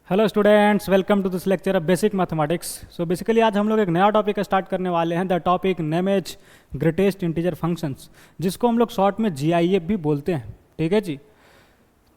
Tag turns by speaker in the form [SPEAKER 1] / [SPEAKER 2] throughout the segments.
[SPEAKER 1] Hello students, welcome to this lecture of basic mathematics. So basically आज हम लोग एक नया टॉपिक स्टार्ट करने वाले हैं। The topic name is greatest integer functions, जिसको हम लोग शॉर्ट में जीआईएफ भी बोलते हैं। ठीक है जी।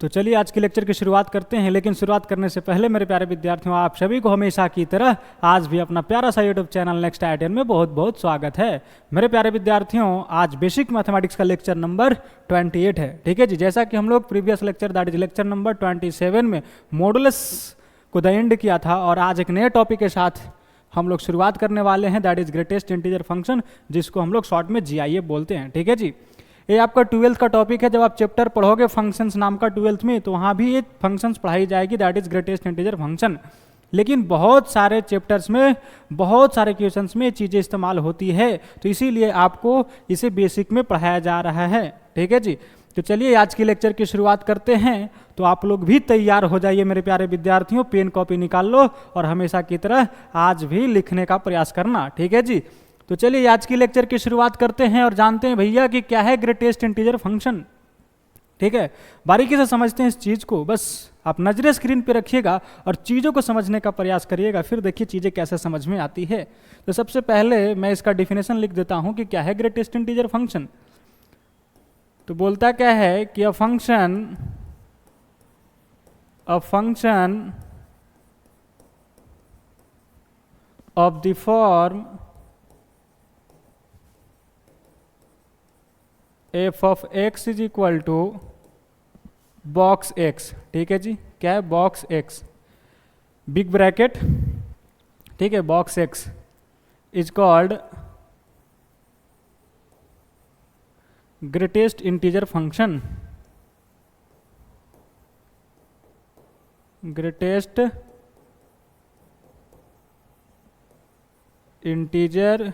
[SPEAKER 1] तो चलिए आज के लेक्चर की शुरुआत करते हैं। लेकिन शुरुआत करने से पहले मेरे प्यारे विद्यार्थियों, आप सभी को हमेशा की तरह आज भी अपना प्यारा सा यूट्यूब चैनल नेक्स्ट आईटीएन में बहुत बहुत स्वागत है। मेरे प्यारे विद्यार्थियों, आज बेसिक मैथमेटिक्स का लेक्चर नंबर 28 है। ठीक है जी। जैसा कि हम लोग previous lecture that is lecture number 27 में मॉडुलस को द एंड किया था, और आज एक नए टॉपिक के साथ हम लोग शुरुआत करने वाले हैं, that is greatest integer function, जिसको हम लोग शॉर्ट में जीआईएफ बोलते हैं। ठीक है जी। ये आपका 12th का टॉपिक है। जब आप चैप्टर पढ़ोगे फंक्शंस नाम का 12th में, तो वहाँ भी ये फंक्शंस पढ़ाई जाएगी, that is greatest integer function. लेकिन बहुत सारे चैप्टर्स में बहुत सारे क्वेश्चंस में चीज़ें इस्तेमाल होती है, तो इसीलिए आपको इसे बेसिक में पढ़ाया जा रहा है। ठीक है जी। तो चलिए आज की लेक्चर की शुरुआत करते हैं। तो आप लोग भी तैयार हो जाइए मेरे प्यारे विद्यार्थियों, पेन कॉपी निकाल लो और हमेशा की तरह आज भी लिखने का प्रयास करना। ठीक है जी। तो चलिए आज की लेक्चर की शुरुआत करते हैं और जानते हैं भैया कि क्या है ग्रेटेस्ट इंटीजर फंक्शन। ठीक है, बारीकी से समझते हैं इस चीज़ को। बस आप नजरें स्क्रीन पे रखिएगा और चीज़ों को समझने का प्रयास करिएगा, फिर देखिए चीज़ें कैसे समझ में आती है। तो सबसे पहले मैं इसका डिफिनेशन लिख देता हूँ कि क्या है ग्रेटेस्ट इंटीजर फंक्शन। तो बोलता क्या है कि a function of the form F of x is equal to box X. ठीक है जी। क्या है? बॉक्स एक्स, बिग ब्रैकेट, ठीक है, box X is called greatest integer function. Greatest integer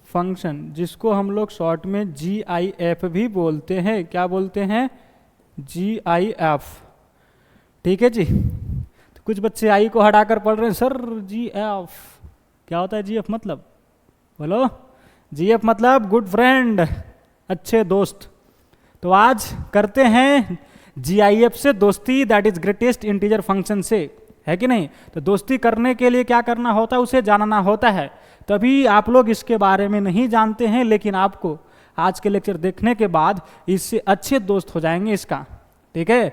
[SPEAKER 1] function, जिसको हम लोग शॉर्ट में जीआईएफ भी बोलते हैं। क्या बोलते हैं? जीआईएफ। ठीक है जी। तो कुछ बच्चे आई को हटाकर पढ़ रहे हैं, सर जीएफ क्या होता है? जीएफ मतलब बोलो। जीएफ मतलब गुड फ्रेंड, अच्छे दोस्त। तो आज करते हैं जीआईएफ से दोस्ती, that is greatest integer function से, है कि नहीं? तो दोस्ती करने के लिए क्या करना होता है? उसे जानना होता है। तभी आप लोग इसके बारे में नहीं जानते हैं, लेकिन आपको आज के लेक्चर देखने के बाद इससे अच्छे दोस्त हो जाएंगे इसका। ठीक है।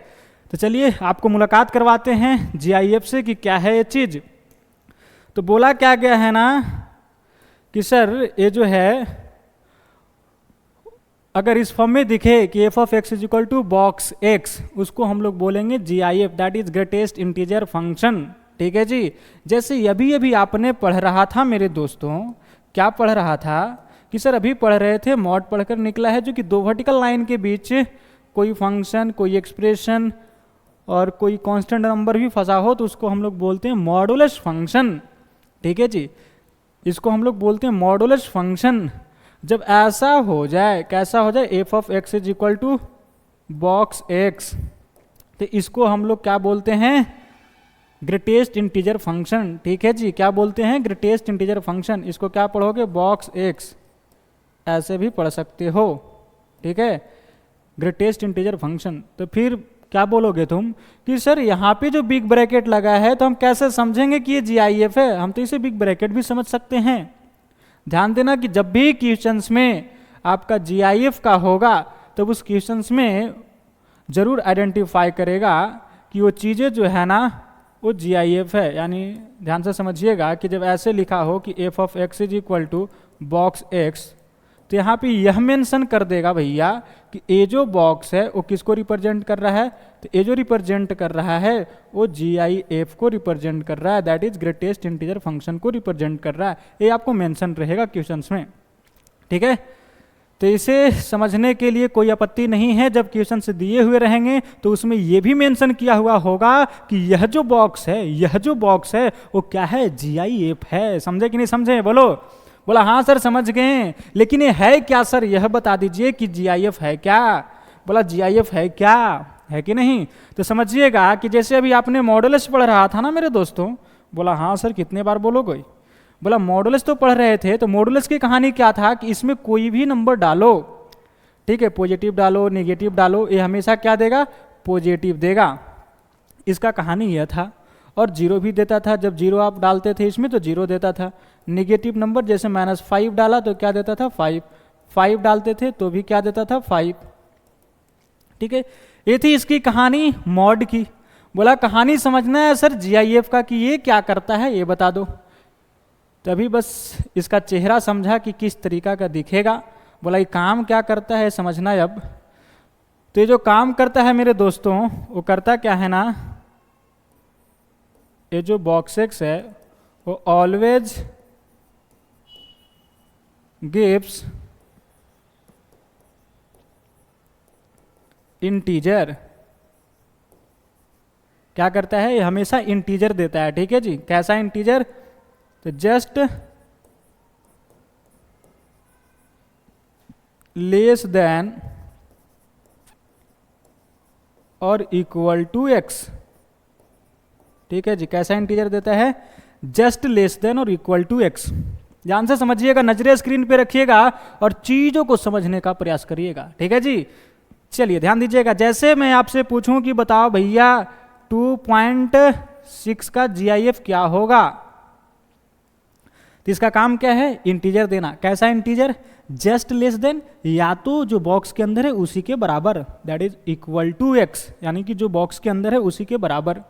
[SPEAKER 1] तो चलिए आपको मुलाकात करवाते हैं जीआईएफ से कि क्या है ये चीज़। तो बोला क्या गया है ना कि सर ये जो है, अगर इस फॉर्म में दिखे कि F of x is equal to box X, उसको हम लोग बोलेंगे GIF, that is greatest integer function. ठीक है जी। जैसे अभी अभी आपने पढ़ रहा था मेरे दोस्तों, क्या पढ़ रहा था कि सर अभी पढ़ रहे थे, मॉड पढ़कर निकला है, जो कि दो वर्टिकल लाइन के बीच कोई फंक्शन, कोई एक्सप्रेशन और कोई कांस्टेंट नंबर भी फंसा हो, तो उसको हम लोग बोलते हैं मॉडुलस फंक्शन। ठीक है जी। इसको हम लोग बोलते हैं मॉडुलस फंक्शन। जब ऐसा हो जाए, कैसा हो जाए? F of x is equal to box X, तो इसको हम लोग क्या बोलते हैं? Greatest integer function. ठीक है जी। क्या बोलते हैं? Greatest integer function. इसको क्या पढ़ोगे? बॉक्स एक्स, ऐसे भी पढ़ सकते हो। ठीक है, ग्रेटेस्ट इंटीजर फंक्शन। तो फिर क्या बोलोगे तुम कि सर यहाँ पे जो बिग ब्रैकेट लगा है, तो हम कैसे समझेंगे कि ये जीआईएफ है? हम तो इसे बिग ब्रैकेट भी समझ सकते हैं। ध्यान देना कि जब भी क्वेश्चंस में आपका जीआईएफ का होगा, तब उस क्वेश्चंस में जरूर आइडेंटिफाई करेगा कि वो चीज़ें जो है ना वो जीआईएफ है। यानी ध्यान से समझिएगा कि जब ऐसे लिखा हो कि F of x is equal to box X, तो यहाँ पे यह मेंशन कर देगा भैया कि ए जो बॉक्स है वो किसको रिप्रेजेंट कर रहा है? तो ए जो रिप्रेजेंट कर रहा है वो जीआईएफ को रिप्रेजेंट कर रहा है, that is greatest integer function को रिप्रेजेंट कर रहा है। ये आपको मेंशन रहेगा क्वेश्चंस में। ठीक है। तो इसे समझने के लिए कोई आपत्ति नहीं है। जब क्वेश्चन से दिए हुए रहेंगे तो उसमें ये भी मेंशन किया हुआ होगा कि यह जो बॉक्स है वो क्या है? जीआईएफ है। समझे कि नहीं समझे? बोलो। बोला हाँ सर समझ गए, लेकिन ये है क्या सर? यह बता दीजिए कि जीआईएफ है क्या? बोला जीआईएफ है क्या, है कि नहीं? तो समझिएगा कि जैसे अभी आपने मॉडुलस पढ़ रहा था ना मेरे दोस्तों। बोला हाँ सर, कितने बार बोलोगे? बोला मॉडुलस तो पढ़ रहे थे, तो मॉडुलस की कहानी क्या था कि इसमें कोई भी नंबर डालो, ठीक है, पॉजिटिव डालो, नेगेटिव डालो, ये हमेशा क्या देगा? पॉजिटिव देगा। इसका कहानी यह था, और जीरो भी देता था, जब जीरो आप डालते थे इसमें तो जीरो देता था। निगेटिव नंबर जैसे -5 डाला तो क्या देता था 5, 5 डालते थे तो भी क्या देता था 5। ठीक है, ये थी इसकी कहानी मॉड की। बोला कहानी समझना है सर जीआईएफ का कि ये क्या करता है ये बता दो, तभी बस इसका चेहरा समझा कि किस तरीका का दिखेगा। बोला ये काम क्या करता है समझना है अब। तो ये जो काम करता है मेरे दोस्तों वो करता क्या है ना, ये जो बॉक्स एक्स है वो ऑलवेज गिव्स इंटीजर। क्या करता है, ये हमेशा इंटीजर देता है। ठीक है जी, कैसा इंटीजर, तो जस्ट लेस देन और इक्वल टू एक्स। ठीक है जी, कैसा इंटीजर देता है, जस्ट लेस देन और इक्वल टू एक्स। ध्यान से समझिएगा, नजरें स्क्रीन पे रखिएगा और चीजों को समझने का प्रयास करिएगा। ठीक है जी, चलिए ध्यान दीजिएगा। जैसे मैं आपसे पूछूं कि बताओ भैया 2.6 का जीआईएफ क्या होगा, तो इसका काम क्या है, इंटीजर देना। कैसा इंटीजर, जस्ट लेस देन, या तो जो बॉक्स के अंदर है उसी के बराबर, that is equal to X, यानी कि जो बॉक्स के अंदर है उसी के बराबर।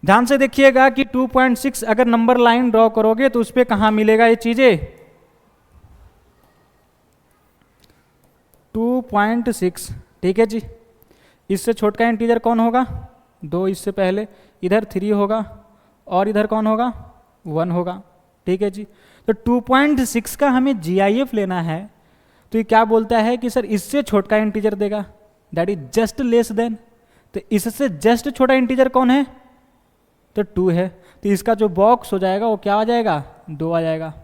[SPEAKER 1] ध्यान से देखिएगा कि 2.6 अगर नंबर लाइन ड्रॉ करोगे तो उस पर कहां मिलेगा ये चीजें, 2.6। ठीक है जी, इससे छोटा इंटीजर कौन होगा, 2 इससे पहले, इधर 3 होगा और इधर कौन होगा 1 होगा। ठीक है जी, तो 2.6 का हमें जीआईएफ लेना है, तो ये क्या बोलता है कि सर इससे छोटा इंटीजर देगा, that is just less then. तो इससे जस्ट छोटा इंटीजर कौन है, तो 2 है। तो इसका जो बॉक्स हो जाएगा वो क्या आ जाएगा, 2 आ जाएगा।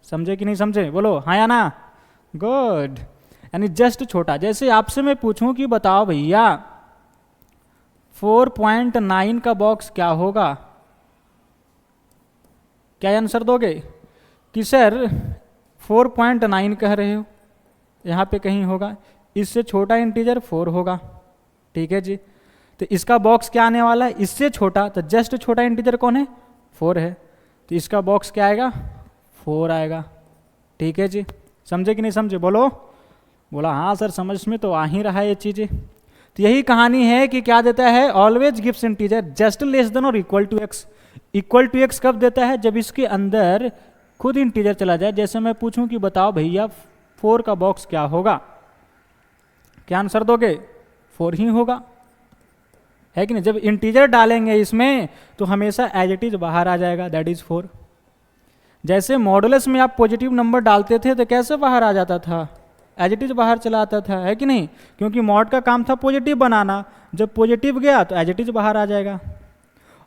[SPEAKER 1] समझे कि नहीं समझे, बोलो हाँ या ना, गुड। यानी जस्ट छोटा। जैसे आपसे मैं पूछूं कि बताओ भैया 4.9 का बॉक्स क्या होगा, क्या आंसर दोगे कि सर 4.9 कह रहे हो, यहाँ पे कहीं होगा, इससे छोटा इंटीजर 4 होगा। ठीक है जी, तो इसका बॉक्स क्या आने वाला है, इससे छोटा, तो जस्ट छोटा इंटीजर कौन है 4 है, तो इसका बॉक्स क्या आएगा 4 आएगा। ठीक है जी, समझे कि नहीं समझे, बोलो। बोला हाँ सर समझ में तो आ ही रहा है ये चीज़ें। तो यही कहानी है कि क्या देता है, always gives integer just less than और equal to X. Equal to X कब देता है, जब इसके अंदर खुद इंटीजर चला जाए। जैसे मैं पूछूं कि बताओ भैया 4 का बॉक्स क्या होगा, क्या आंसर दोगे, 4 ही होगा, है कि नहीं। जब इंटीजर डालेंगे इसमें तो हमेशा एज इट इज बाहर आ जाएगा, दैट इज 4। जैसे मॉडुलस में आप पॉजिटिव नंबर डालते थे तो कैसे बाहर आ जाता था, एज इट इज बाहर चला आता था, है कि नहीं, क्योंकि मॉड का काम था पॉजिटिव बनाना। जब पॉजिटिव गया तो एज इट इज बाहर आ जाएगा।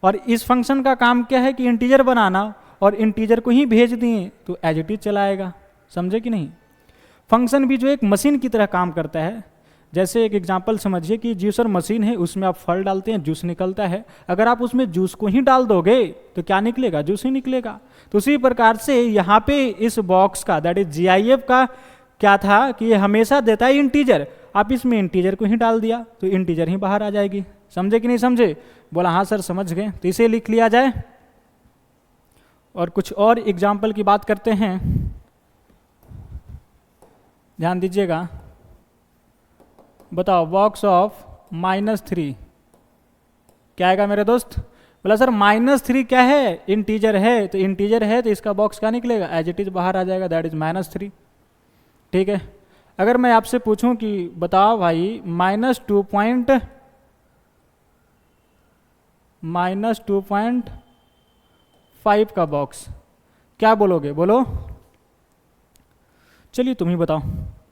[SPEAKER 1] और इस फंक्शन का काम क्या है कि इंटीजर बनाना, और इंटीजर को ही भेज दिए तो एज इट इज चला आएगा। समझे कि नहीं। फंक्शन भी जो एक मशीन की तरह काम करता है। जैसे एक एग्जांपल समझिए कि जूसर मशीन है, उसमें आप फल डालते हैं, जूस निकलता है। अगर आप उसमें जूस को ही डाल दोगे तो क्या निकलेगा, जूस ही निकलेगा। तो उसी प्रकार से यहाँ पे इस बॉक्स का दैट इज जीआईएफ का क्या था कि ये हमेशा देता है इंटीजर। आप इसमें इंटीजर को ही डाल दिया तो इंटीजर ही बाहर आ जाएगी। समझे कि नहीं समझे, बोला हाँ सर समझ गए। तो इसे लिख लिया जाए और कुछ और एग्जाम्पल की बात करते हैं। ध्यान दीजिएगा, बताओ बॉक्स ऑफ -3 क्या आएगा मेरे दोस्त। बोला सर -3 क्या है, इंटीजर है, तो इंटीजर है तो इसका बॉक्स क्या निकलेगा, एज इट इज बाहर आ जाएगा, दैट इज -3। ठीक है, अगर मैं आपसे पूछूं कि बताओ भाई -2.5 का बॉक्स क्या बोलोगे, बोलो। चलिए तुम ही बताओ,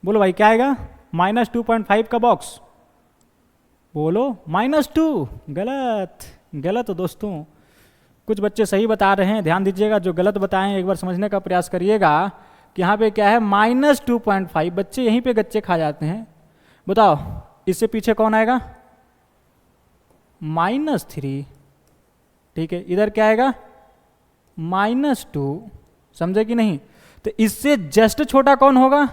[SPEAKER 1] बोलो भाई क्या आएगा, -2.5 का बॉक्स, बोलो -2। गलत, गलत हो दोस्तों। कुछ बच्चे सही बता रहे हैं, ध्यान दीजिएगा। जो गलत बताएं एक बार समझने का प्रयास करिएगा कि यहाँ पे क्या है -2.5। बच्चे यहीं पे गच्चे खा जाते हैं। बताओ इससे पीछे कौन आएगा, -3। ठीक है, इधर क्या आएगा -2। समझे कि नहीं। तो इससे जस्ट छोटा कौन होगा,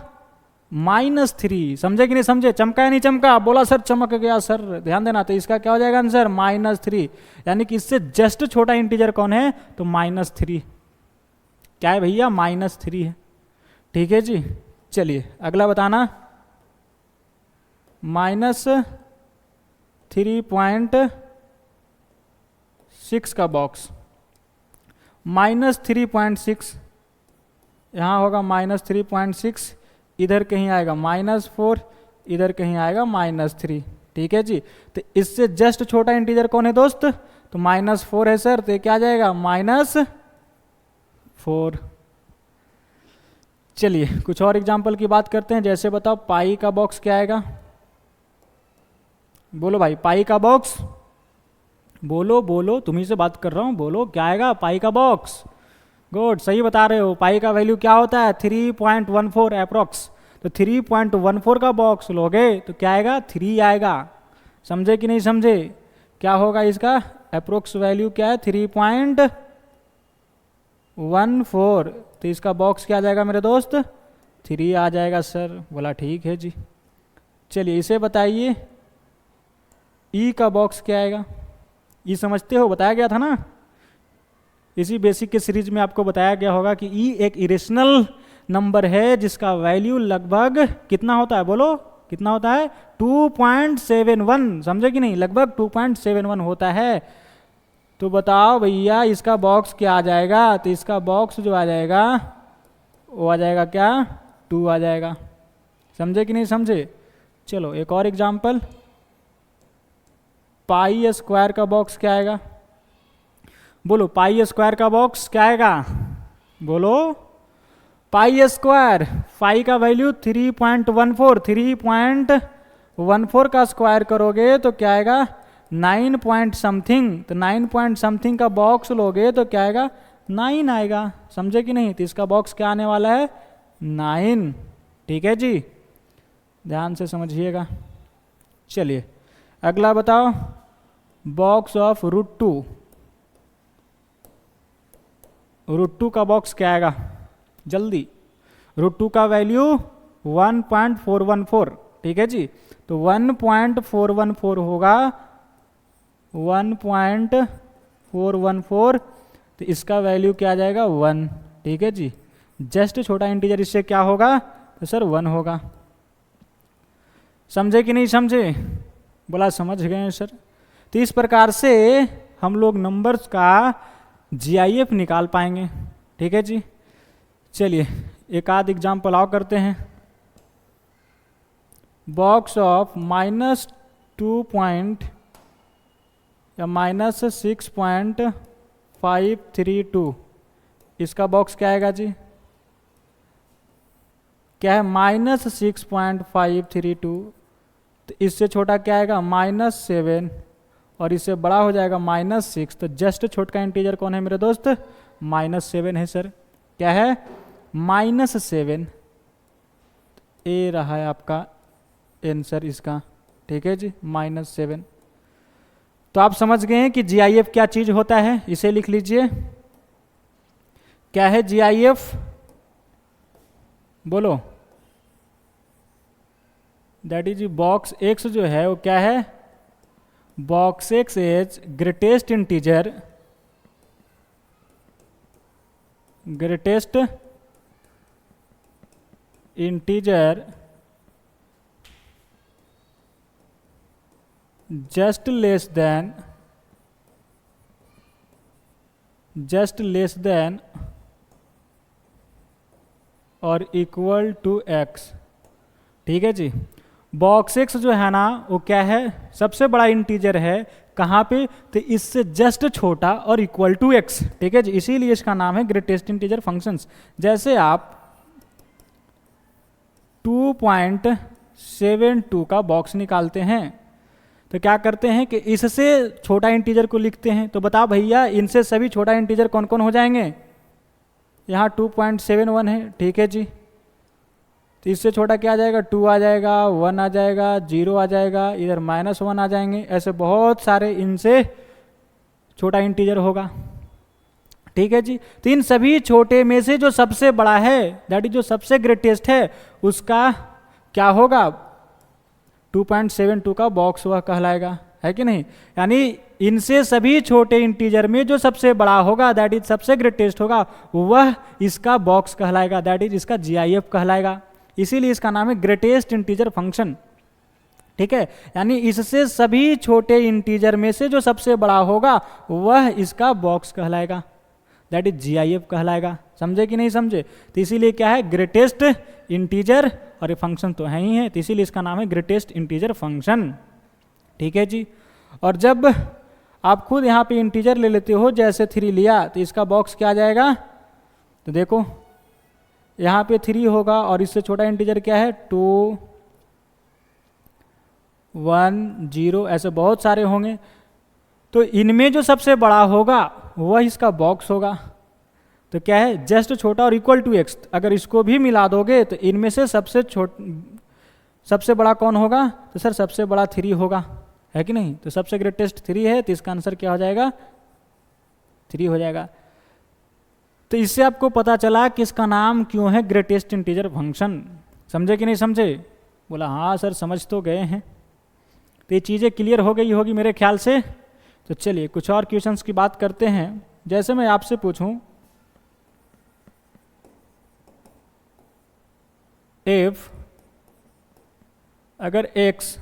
[SPEAKER 1] -3, समझे कि नहीं समझे, चमका या नहीं चमका, बोला सर चमक गया सर, ध्यान देना। तो इसका क्या हो जाएगा आंसर -3, यानी कि इससे जस्ट छोटा इंटीजर कौन है, तो -3, क्या है भैया -3 है। ठीक है जी, चलिए अगला बताना, -3.6 का बॉक्स, -3.6 यहाँ होगा -3.6, इधर कहीं आएगा -4, इधर कहीं आएगा -3। ठीक है जी, तो इससे जस्ट छोटा इंटीजर कौन है दोस्त, तो -4 है सर, तो ये क्या आ जाएगा -4। चलिए कुछ और एग्जांपल की बात करते हैं, जैसे बताओ पाई का बॉक्स क्या आएगा, बोलो भाई पाई का बॉक्स, बोलो बोलो, तुम्ही से बात कर रहा हूँ, बोलो क्या आएगा पाई का बॉक्स। गुड, सही बता रहे हो, पाई का वैल्यू क्या होता है 3.14 अप्रोक्स, तो 3.14 का बॉक्स लोगे तो क्या आएगा 3 आएगा, समझे कि नहीं समझे, क्या होगा इसका अप्रोक्स वैल्यू क्या है 3.14, तो इसका बॉक्स क्या आ जाएगा मेरे दोस्त 3 आ जाएगा सर, बोला ठीक है जी। चलिए इसे बताइए ई का बॉक्स क्या आएगा, ई समझते हो, बताया गया था ना, इसी बेसिक के सीरीज में आपको बताया गया होगा कि ई एक इरेशनल नंबर है जिसका वैल्यू लगभग कितना होता है, बोलो कितना होता है 2.71, समझे कि नहीं, लगभग 2.71 होता है। तो बताओ भैया इसका बॉक्स क्या आ जाएगा, तो इसका बॉक्स जो आ जाएगा वो आ जाएगा क्या 2 आ जाएगा, समझे कि नहीं समझे। चलो एक और एग्जांपल, पाई स्क्वायर का बॉक्स क्या आएगा, बोलो पाई स्क्वायर का बॉक्स क्या आएगा, बोलो पाई स्क्वायर, पाई का वैल्यू 3.14 का स्क्वायर करोगे तो क्या आएगा 9 पॉइंट समथिंग, तो 9 पॉइंट समथिंग का बॉक्स लोगे तो क्या आएगा 9 आएगा, समझे कि नहीं, तो इसका बॉक्स क्या आने वाला है 9। ठीक है जी, ध्यान से समझिएगा। चलिए अगला बताओ, बॉक्स ऑफ √2, √2 का बॉक्स क्या आएगा जल्दी, √2 का वैल्यू 1.414, ठीक है जी, तो 1.414 होगा 1.414, तो इसका वैल्यू क्या आ जाएगा 1। ठीक है जी, जस्ट छोटा इंटीजर इससे क्या होगा, तो सर 1 होगा, समझे कि नहीं समझे, बोला समझ गए हैं सर। तो इस प्रकार से हम लोग नंबर्स का GIF निकाल पाएंगे। ठीक है जी, चलिए एक आध एग्जाम्पल और करते हैं, बॉक्स ऑफ -2 या -6.532, इसका बॉक्स क्या आएगा जी, क्या है -6.532, तो इससे छोटा क्या आएगा -7, और इससे बड़ा हो जाएगा -6, तो जस्ट छोटा इंटीजर कौन है मेरे दोस्त -7 है सर, क्या है -7, ए रहा है आपका आंसर इसका। ठीक है जी, -7। तो आप समझ गए हैं कि GIF क्या चीज होता है, इसे लिख लीजिए, क्या है GIF, बोलो, दैट इज बॉक्स एक्स जो है वो क्या है, box X is greatest integer, greatest integer just less than और इक्वल टू x। ठीक है जी, बॉक्स एक्स जो है ना वो क्या है, सबसे बड़ा इंटीजर है, कहाँ पे, तो इससे जस्ट छोटा और इक्वल टू x। ठीक है जी, इसीलिए इसका नाम है ग्रेटेस्ट इंटीजर फंक्शंस। जैसे आप 2.72 का बॉक्स निकालते हैं तो क्या करते हैं कि इससे छोटा इंटीजर को लिखते हैं, तो बताओ भैया इनसे सभी छोटा इंटीजर कौन कौन हो जाएंगे, यहाँ 2.71 है, ठीक है जी, तो इससे छोटा क्या आ जाएगा 2 आ जाएगा, 1 आ जाएगा, 0 आ जाएगा, इधर -1 आ जाएंगे, ऐसे बहुत सारे इनसे छोटा इंटीजर होगा। ठीक है जी, तो इन सभी छोटे में से जो सबसे बड़ा है, दैट इज जो सबसे ग्रेटेस्ट है, उसका क्या होगा, 2.72 का बॉक्स वह कहलाएगा, है कि नहीं। यानी इनसे सभी छोटे इंटीजर में जो सबसे बड़ा होगा, दैट इज सबसे ग्रेटेस्ट होगा, वह इसका बॉक्स कहलाएगा, दैट इज इसका GIF कहलाएगा। इसीलिए इसका नाम है ग्रेटेस्ट इंटीजर फंक्शन, ठीक है। यानी इससे सभी छोटे इंटीजर में से जो सबसे बड़ा होगा वह इसका बॉक्स कहलाएगा, दैट इज GIF कहलाएगा। समझे कि नहीं समझे। तो इसीलिए क्या है, ग्रेटेस्ट इंटीजर, और ये फंक्शन तो है ही है, तो इसीलिए इसका नाम है ग्रेटेस्ट इंटीजर फंक्शन, ठीक है जी। और जब आप खुद यहाँ पे इंटीजर ले लेते हो, जैसे 3 लिया, तो इसका बॉक्स क्या आ जाएगा, तो देखो यहाँ पे 3 होगा, और इससे छोटा इंटीजर क्या है, 2, 1, 0, ऐसे बहुत सारे होंगे। तो इनमें जो सबसे बड़ा होगा वह इसका बॉक्स होगा। तो क्या है, जस्ट छोटा और इक्वल टू x, अगर इसको भी मिला दोगे तो इनमें से सबसे बड़ा कौन होगा, तो सर सबसे बड़ा 3 होगा, है कि नहीं। तो सबसे ग्रेटेस्ट 3 है, तो इसका आंसर क्या हो जाएगा, 3 हो जाएगा। तो इससे आपको पता चला कि इसका नाम क्यों है ग्रेटेस्ट इंटीजर फंक्शन। समझे कि नहीं समझे। बोला हाँ सर समझ तो गए हैं। तो ये चीज़ें क्लियर हो गई होगी मेरे ख्याल से। तो चलिए कुछ और क्वेश्चंस की बात करते हैं। जैसे मैं आपसे पूछूं, इफ अगर x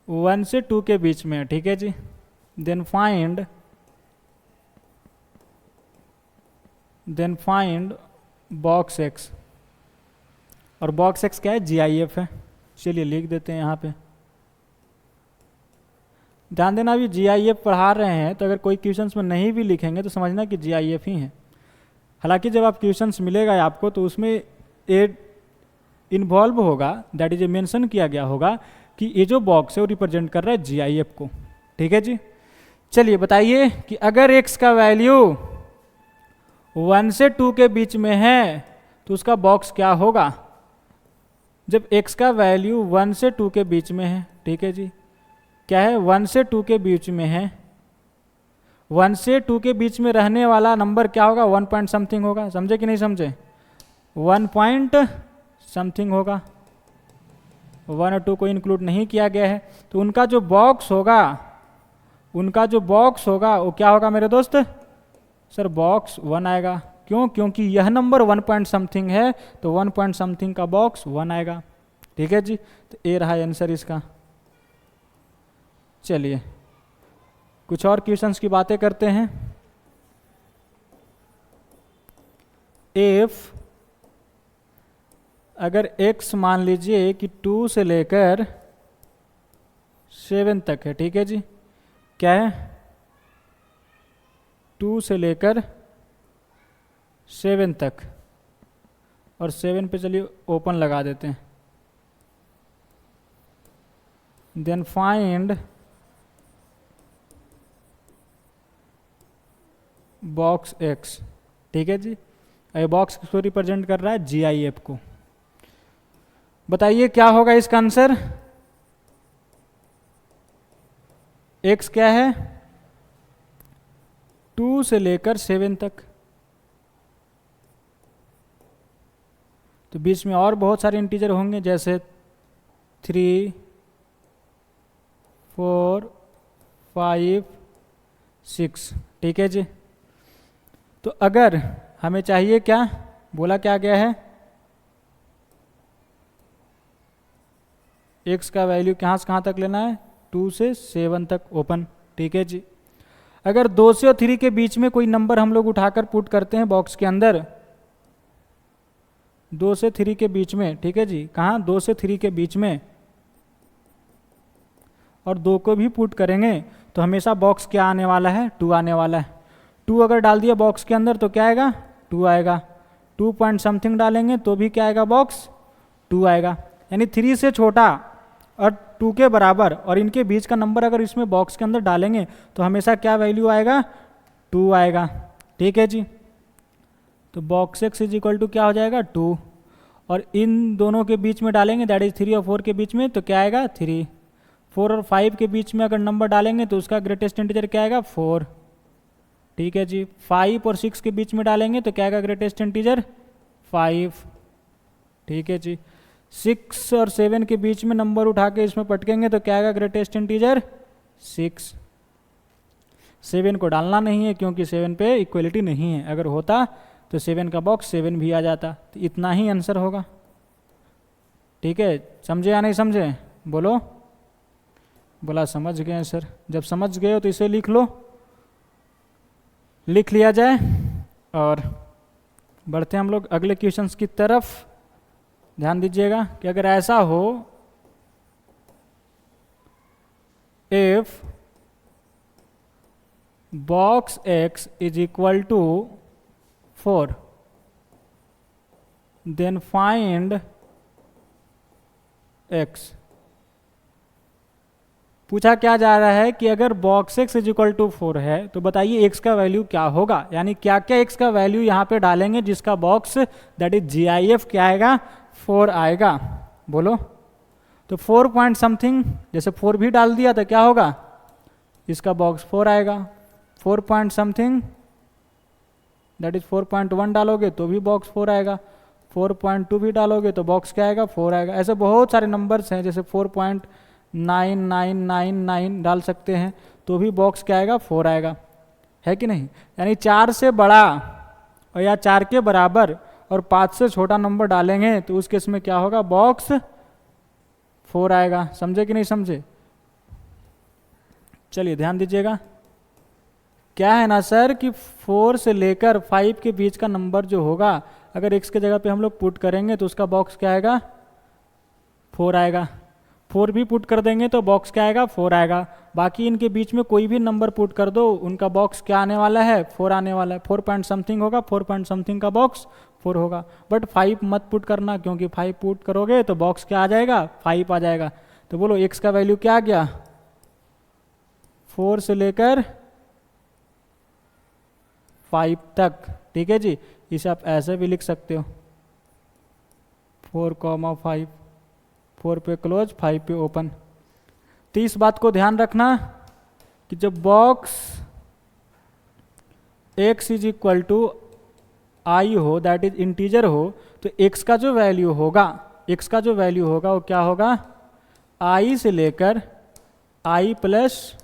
[SPEAKER 1] वन से 2 के बीच में है, ठीक है जी, देन फाइंड बॉक्स x, और बॉक्स x क्या है, GIF है। चलिए लिख देते हैं यहाँ पे। ध्यान देना, अभी GIF पढ़ा रहे हैं, तो अगर कोई क्वेश्चंस में नहीं भी लिखेंगे तो समझना कि GIF ही है। हालांकि जब आप क्वेश्चंस मिलेगा आपको तो उसमें ए इन्वॉल्व होगा, दैट इज ए मेंशन किया गया होगा कि ये जो बॉक्स है वो रिप्रेजेंट कर रहा है GIF को, ठीक है जी। चलिए बताइए कि अगर x का वैल्यू 1 से 2 के बीच में है तो उसका बॉक्स क्या होगा। जब x का वैल्यू 1 से 2 के बीच में है, ठीक है जी, क्या है 1 से 2 के बीच में है, 1 से 2 के बीच में रहने वाला नंबर क्या होगा, 1 पॉइंट समथिंग होगा। समझे कि नहीं समझे, 1 पॉइंट समथिंग होगा, 1 और 2 को इंक्लूड नहीं किया गया है। तो उनका जो बॉक्स होगा वो क्या होगा मेरे दोस्त, सर बॉक्स 1 आएगा। क्यों, क्योंकि यह नंबर 1 पॉइंट समथिंग है, तो 1 पॉइंट समथिंग का बॉक्स 1 आएगा, ठीक है जी। तो ये रहा आंसर इसका। चलिए कुछ और क्वेश्चंस की बातें करते हैं। इफ अगर x मान लीजिए कि 2 से लेकर 7 तक है, ठीक है जी, क्या है 2 से लेकर 7 तक, और 7 पे चलिए ओपन लगा देते हैं। देन फाइंड बॉक्स x, ठीक है जी। ये बॉक्स किसको रिप्रेजेंट कर रहा है, GIF को। बताइए क्या होगा इसका आंसर। x क्या है, 2 से लेकर 7 तक, तो बीच में और बहुत सारे इंटीजर होंगे, जैसे 3, 4, 5, 6, ठीक है जी। तो अगर हमें चाहिए क्या, बोला क्या गया है, x का वैल्यू कहाँ से कहाँ तक लेना है, 2 से 7 तक ओपन, ठीक है जी। अगर 2 से और 3 के बीच में कोई नंबर हम लोग उठाकर पुट करते हैं बॉक्स के अंदर, 2 से 3 के बीच में, ठीक है जी, कहाँ 2 से 3 के बीच में, और 2 को भी पुट करेंगे तो हमेशा बॉक्स क्या आने वाला है, 2 आने वाला है। 2 अगर डाल दिया बॉक्स के अंदर तो क्या आएगा, 2 आएगा। 2 पॉइंट समथिंग डालेंगे तो भी क्या आएगा, बॉक्स 2 आएगा। यानी 3 से छोटा और 2 के बराबर और इनके बीच का नंबर अगर इसमें बॉक्स के अंदर डालेंगे तो हमेशा क्या वैल्यू आएगा, 2 आएगा, ठीक है जी। तो box x is equal to क्या हो जाएगा, 2, और इन दोनों के बीच में डालेंगे, दैट इज 3 और 4 के बीच में, तो क्या आएगा 3। 4 और 5 के बीच में अगर नंबर डालेंगे तो उसका ग्रेटेस्ट इंटीजर क्या आएगा, 4, ठीक है जी। 5 और 6 के बीच में डालेंगे तो क्या आएगा ग्रेटेस्ट इंटीजर 5। ठीक है जी। 6 और 7 के बीच में नंबर उठा के इसमें पटकेंगे तो क्या आएगा ग्रेटेस्ट इंटीजर 6। 7 को डालना नहीं है क्योंकि 7 पे इक्वलिटी नहीं है, अगर होता तो 7 का बॉक्स 7 भी आ जाता, तो इतना ही आंसर होगा। ठीक है, समझे या नहीं समझे बोलो। बोला समझ गए सर। जब समझ गए हो तो इसे लिख लो, लिख लिया जाए और बढ़ते हैं हम लोग अगले क्वेश्चंस की तरफ। ध्यान दीजिएगा कि अगर ऐसा हो, if box x is equal to 4 then find x। पूछा क्या जा रहा है कि अगर box x is equal to 4 है तो बताइए x का वैल्यू क्या होगा, यानी क्या क्या x का वैल्यू यहाँ पे डालेंगे जिसका बॉक्स दैट इज GIF क्या आएगा 4 आएगा। बोलो। तो 4 पॉइंट समथिंग, जैसे 4 भी डाल दिया तो क्या होगा, इसका बॉक्स 4 आएगा। 4 पॉइंट समथिंग दैट इज 4.1 डालोगे तो भी बॉक्स 4 आएगा। 4.2 भी डालोगे तो बॉक्स क्या आएगा 4 आएगा। ऐसे बहुत सारे नंबर्स हैं, जैसे 4.9999 डाल सकते हैं तो भी बॉक्स क्या आएगा 4 आएगा, है कि नहीं। यानी 4 से बड़ा और या 4 के बराबर और 5 से छोटा नंबर डालेंगे तो उस केस में क्या होगा, बॉक्स 4 आएगा। समझे कि नहीं समझे। चलिए ध्यान दीजिएगा। क्या है ना सर कि 4 से लेकर 5 के बीच का नंबर जो होगा, अगर x के जगह पे हम लोग पुट करेंगे तो उसका बॉक्स क्या आएगा 4 आएगा। 4 भी पुट कर देंगे तो बॉक्स क्या आएगा 4 आएगा। बाकी इनके बीच में कोई भी नंबर पुट कर दो, उनका बॉक्स क्या आने वाला है 4 आने वाला है। 4 पॉइंट समथिंग होगा, 4 पॉइंट समथिंग का बॉक्स 4 होगा। बट 5 मत पुट करना, क्योंकि 5 पुट करोगे तो बॉक्स क्या आ जाएगा 5 आ जाएगा। तो बोलो x का वैल्यू क्या आ गया 4 से लेकर 5 तक। ठीक है जी, इसे आप ऐसे भी लिख सकते हो 4,5, 4 पे क्लोज 5 पे ओपन। तो इस बात को ध्यान रखना कि जब box x is equal to I हो, दैट इज इंटीजर हो, तो x का जो वैल्यू होगा, x का जो वैल्यू होगा वो क्या होगा i से लेकर i प्लस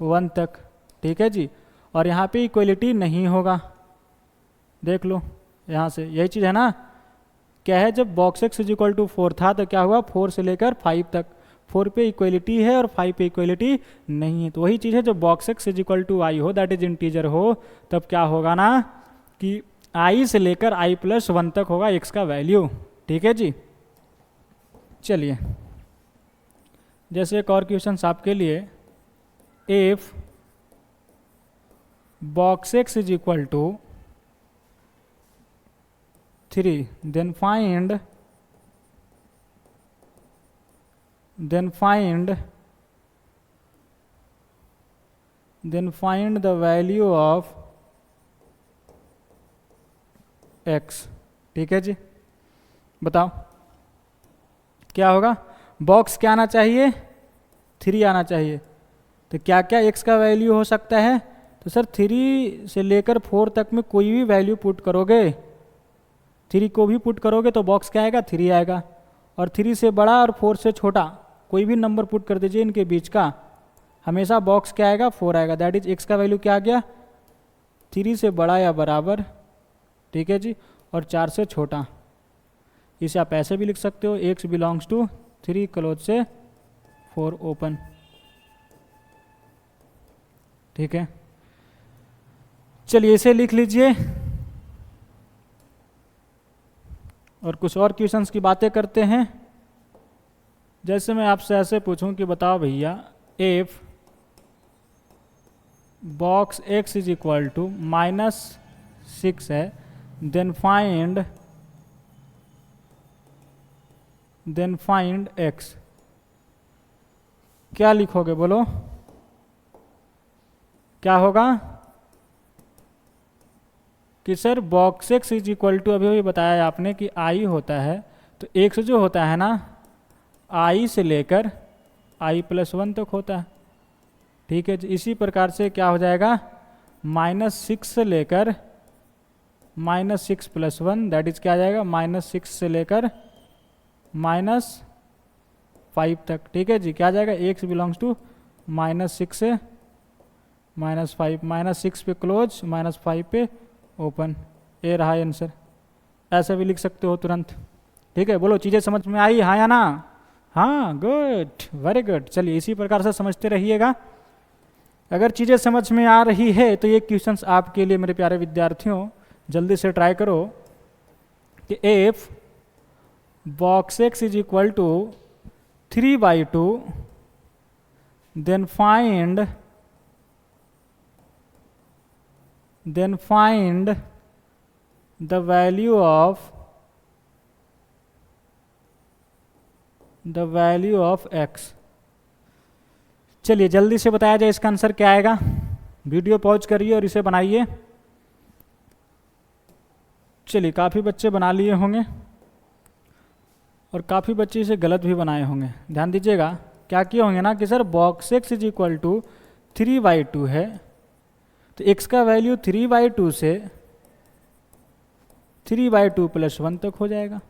[SPEAKER 1] 1 तक। ठीक है जी। और यहाँ पे इक्वलिटी नहीं होगा, देख लो यहाँ से, यही चीज़ है ना। क्या है, जब box x is equal to 4 था तो क्या हुआ 4 से लेकर 5 तक, 4 पे इक्वलिटी है और 5 पे इक्वलिटी नहीं है। तो वही चीज़ है, जब box x is equal to I हो, दैट इज इंटीजर हो, तब क्या होगा ना कि i से लेकर i प्लस 1 तक होगा x का वैल्यू। ठीक है जी। चलिए जैसे एक और क्वेश्चन आपके लिए, if box x is equal to 3 then find the value of x। ठीक है जी, बताओ क्या होगा। बॉक्स क्या आना चाहिए 3 आना चाहिए। तो क्या क्या x का वैल्यू हो सकता है, तो सर 3 से लेकर 4 तक में कोई भी वैल्यू पुट करोगे, 3 को भी पुट करोगे तो बॉक्स क्या आएगा 3 आएगा। और 3 से बड़ा और 4 से छोटा कोई भी नंबर पुट कर दीजिए इनके बीच का, हमेशा बॉक्स क्या आएगा 4 आएगा। दैट इज x का वैल्यू क्या आ गया 3 से बड़ा या बराबर। ठीक है जी। और 4 से छोटा, इसे आप ऐसे भी लिख सकते हो, x बिलोंग्स टू 3 क्लोज से 4 ओपन। ठीक है, चलिए इसे लिख लीजिए और कुछ और क्वेश्चंस की बातें करते हैं। जैसे मैं आपसे ऐसे पूछूं कि बताओ भैया, if box x is equal to -6 है, देन फाइंड x, क्या लिखोगे बोलो, क्या होगा कि sir box x is equal to, अभी बताया आपने कि i होता है, तो x जो होता है ना i से लेकर i प्लस 1 तक होता है। ठीक है, इसी प्रकार से क्या हो जाएगा -6 से लेकर -6 + 1 दैट इज क्या आ जाएगा, -6 से लेकर -5 तक। ठीक है जी, क्या आ जाएगा, x बिलोंग्स टू -6 से -5, -6 पे क्लोज, -5 पे ओपन, ये रहा आंसर। ऐसे भी लिख सकते हो तुरंत। ठीक है, बोलो चीज़ें समझ में आई, हाँ या ना? हाँ, गुड, वेरी गुड। चलिए इसी प्रकार से समझते रहिएगा। अगर चीज़ें समझ में आ रही है तो ये क्वेश्चंस आपके लिए मेरे प्यारे विद्यार्थियों, जल्दी से ट्राई करो कि if box x is equal to 3/2 then find the value of x। चलिए जल्दी से बताया जाए इसका आंसर क्या आएगा। वीडियो पॉज करिए और इसे बनाइए। चलिए काफ़ी बच्चे बना लिए होंगे और काफ़ी बच्चे इसे गलत भी बनाए होंगे। ध्यान दीजिएगा, क्या किए होंगे ना कि sir box x is equal to 3/2 है, तो x का वैल्यू 3/2 से 3/2 + 1 तक हो जाएगा।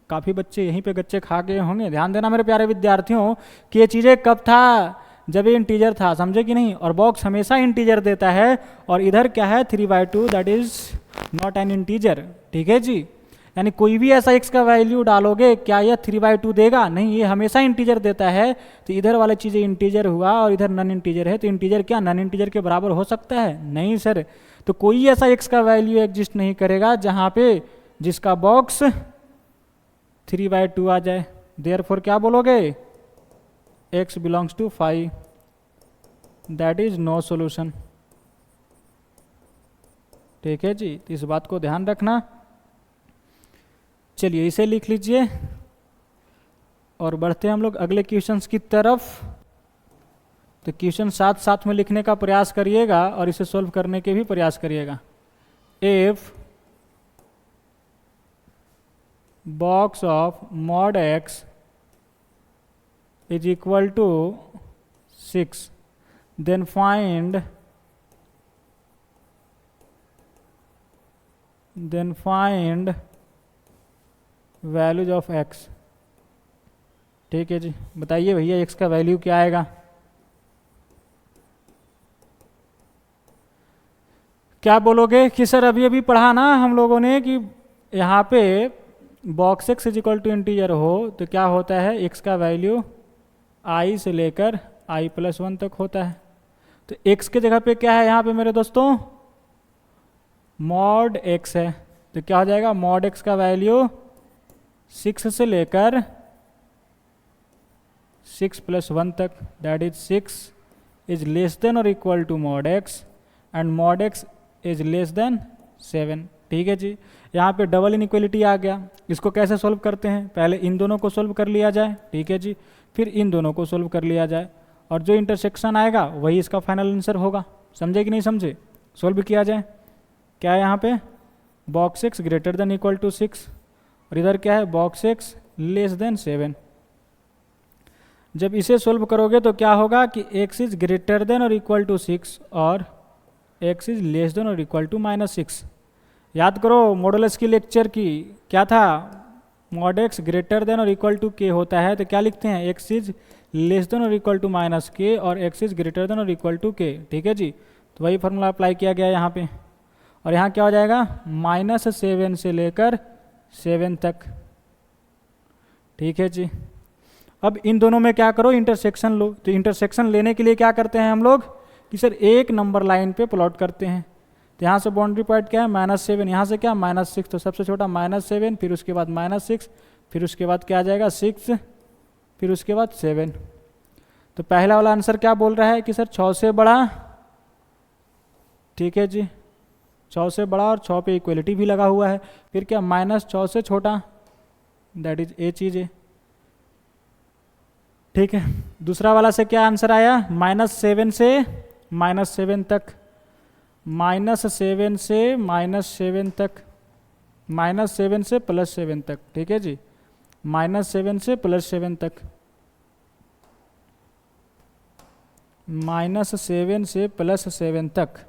[SPEAKER 1] काफ़ी बच्चे यहीं पे गच्चे खा गए होंगे। ध्यान देना मेरे प्यारे विद्यार्थियों कि ये चीज़ें कब था, जब ये इंटीजर था, समझे कि नहीं। और बॉक्स हमेशा इंटीजर देता है, और इधर क्या है 3/2, that is not an integer. ठीक है जी, यानी कोई भी ऐसा x का वैल्यू डालोगे, क्या यह 3/2 देगा? नहीं, ये हमेशा इंटीजर देता है। तो इधर वाली चीज़ें इंटीजर हुआ और इधर नन इंटीजर है, तो इंटीजर क्या नन इंटीजर के बराबर हो सकता है? नहीं सर। तो कोई ऐसा x का वैल्यू एग्जिस्ट नहीं करेगा जहाँ पे जिसका बॉक्स 3/2 आ जाए। देयरफॉर क्या बोलोगे, x belongs to 5, that is no solution. ठीक है जी, तो इस बात को ध्यान रखना। चलिए इसे लिख लीजिए और बढ़ते हैं हम लोग अगले क्वेश्चंस की तरफ। तो क्वेश्चन साथ साथ में लिखने का प्रयास करिएगा और इसे सॉल्व करने के भी प्रयास करिएगा। If box of mod x is equal to 6, then find values of x। ठीक है जी, बताइए भैया x का वैल्यू क्या आएगा। क्या बोलोगे कि सर अभी अभी पढ़ा ना हम लोगों ने कि यहाँ पे box x is equal to integer हो तो क्या होता है, x का वैल्यू i से लेकर i + 1 तक होता है। तो x के जगह पे क्या है यहाँ पे मेरे दोस्तों, mod x है। तो क्या हो जाएगा, mod x का वैल्यू 6 से लेकर 6 + 1 तक, that is 6 is less than और equal to mod x and mod x is less than 7। ठीक है जी, यहाँ पे डबल इनइक्वलिटी आ गया। इसको कैसे सॉल्व करते हैं, पहले इन दोनों को सॉल्व कर लिया जाए। ठीक है जी, फिर इन दोनों को सॉल्व कर लिया जाए और जो इंटरसेक्शन आएगा वही इसका फाइनल आंसर होगा। समझे कि नहीं समझे? सॉल्व किया जाए। क्या है यहाँ पे, box x greater than equal to 6 और इधर क्या है, बॉक्स x लेस देन 7। जब इसे सॉल्व करोगे तो क्या होगा कि x इज ग्रेटर देन और इक्वल टू 6 और x इज लेस देन और इक्वल टू -6। याद करो मॉडुलस की लेक्चर की, क्या था, mod x ग्रेटर देन और इक्वल टू k होता है तो क्या लिखते हैं, x इज लेस देन और इक्वल टू -k और x इज ग्रेटर देन और इक्वल टू k। ठीक है जी, तो वही फॉर्मूला अप्लाई किया गया यहाँ पे। और यहाँ क्या हो जाएगा, -7 से लेकर 7 तक। ठीक है जी, अब इन दोनों में क्या करो, इंटरसेक्शन लो। तो इंटरसेक्शन लेने के लिए क्या करते हैं हम लोग कि सर एक नंबर लाइन पे प्लॉट करते हैं। तो यहाँ से बाउंड्री पॉइंट क्या है, -7, यहाँ से क्या -6, तो सबसे छोटा -7, फिर उसके बाद -6, फिर उसके बाद क्या आ जाएगा 6, फिर उसके बाद 7। तो पहला वाला आंसर क्या बोल रहा है कि सर 6 से बड़ा। ठीक है जी, 6 से बड़ा और 6 पे इक्वलिटी भी लगा हुआ है। फिर क्या -6 से छोटा, दैट इज ए चीज है। ठीक है, दूसरा वाला से क्या आंसर आया, -7 से -7 तक, -7 से -7 तक, -7 से +7 तक। ठीक है जी, -7 से +7 तक, -7 से +7 तक।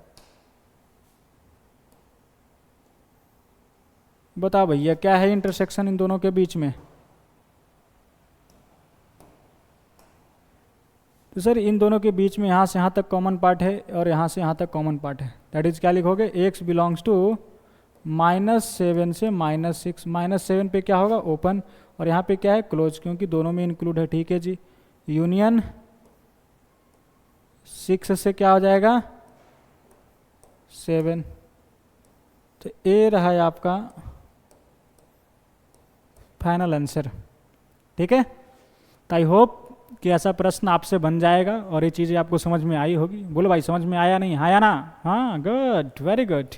[SPEAKER 1] बताओ भैया क्या है इंटरसेक्शन इन दोनों के बीच में। तो सर इन दोनों के बीच में यहाँ से यहाँ तक कॉमन पार्ट है और यहाँ से यहाँ तक कॉमन पार्ट है। दैट इज क्या लिखोगे, x बिलोंग्स टू -7 से -6। -7 पे क्या होगा, ओपन, और यहाँ पे क्या है, क्लोज, क्योंकि दोनों में इंक्लूड है। ठीक है जी। यूनियन 6 से क्या हो जाएगा, 7। तो ए रहा है आपका फाइनल आंसर। ठीक है। तो आई होप कि ऐसा प्रश्न आपसे बन जाएगा और ये चीज़ें आपको समझ में आई होगी। बोलो भाई समझ में आया नहीं, आया ना? हाँ, गुड, वेरी गुड।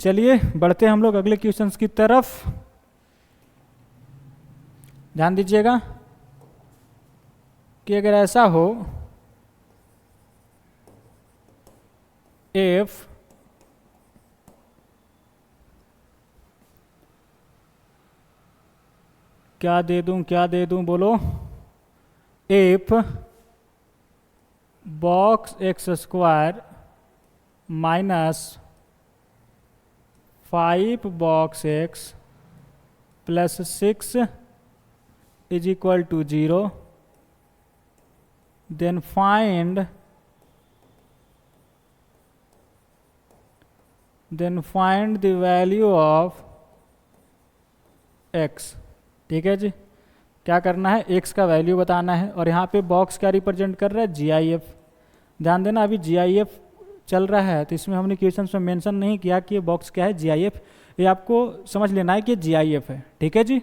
[SPEAKER 1] चलिए बढ़ते हैं हम लोग अगले क्वेश्चंस की तरफ। ध्यान दीजिएगा कि अगर ऐसा हो, इफ क्या दे दूं बोलो, if box X square minus 5 box X plus 6 is equal to 0, then find the value of X. ठीक है जी। क्या करना है, x का वैल्यू बताना है, और यहाँ पे बॉक्स क्या रिप्रेजेंट कर रहा है, GIF। ध्यान देना अभी GIF चल रहा है, तो इसमें हमने क्वेश्चन में मेंशन नहीं किया कि ये बॉक्स क्या है, GIF। ये आपको समझ लेना है कि GIF है। ठीक है जी।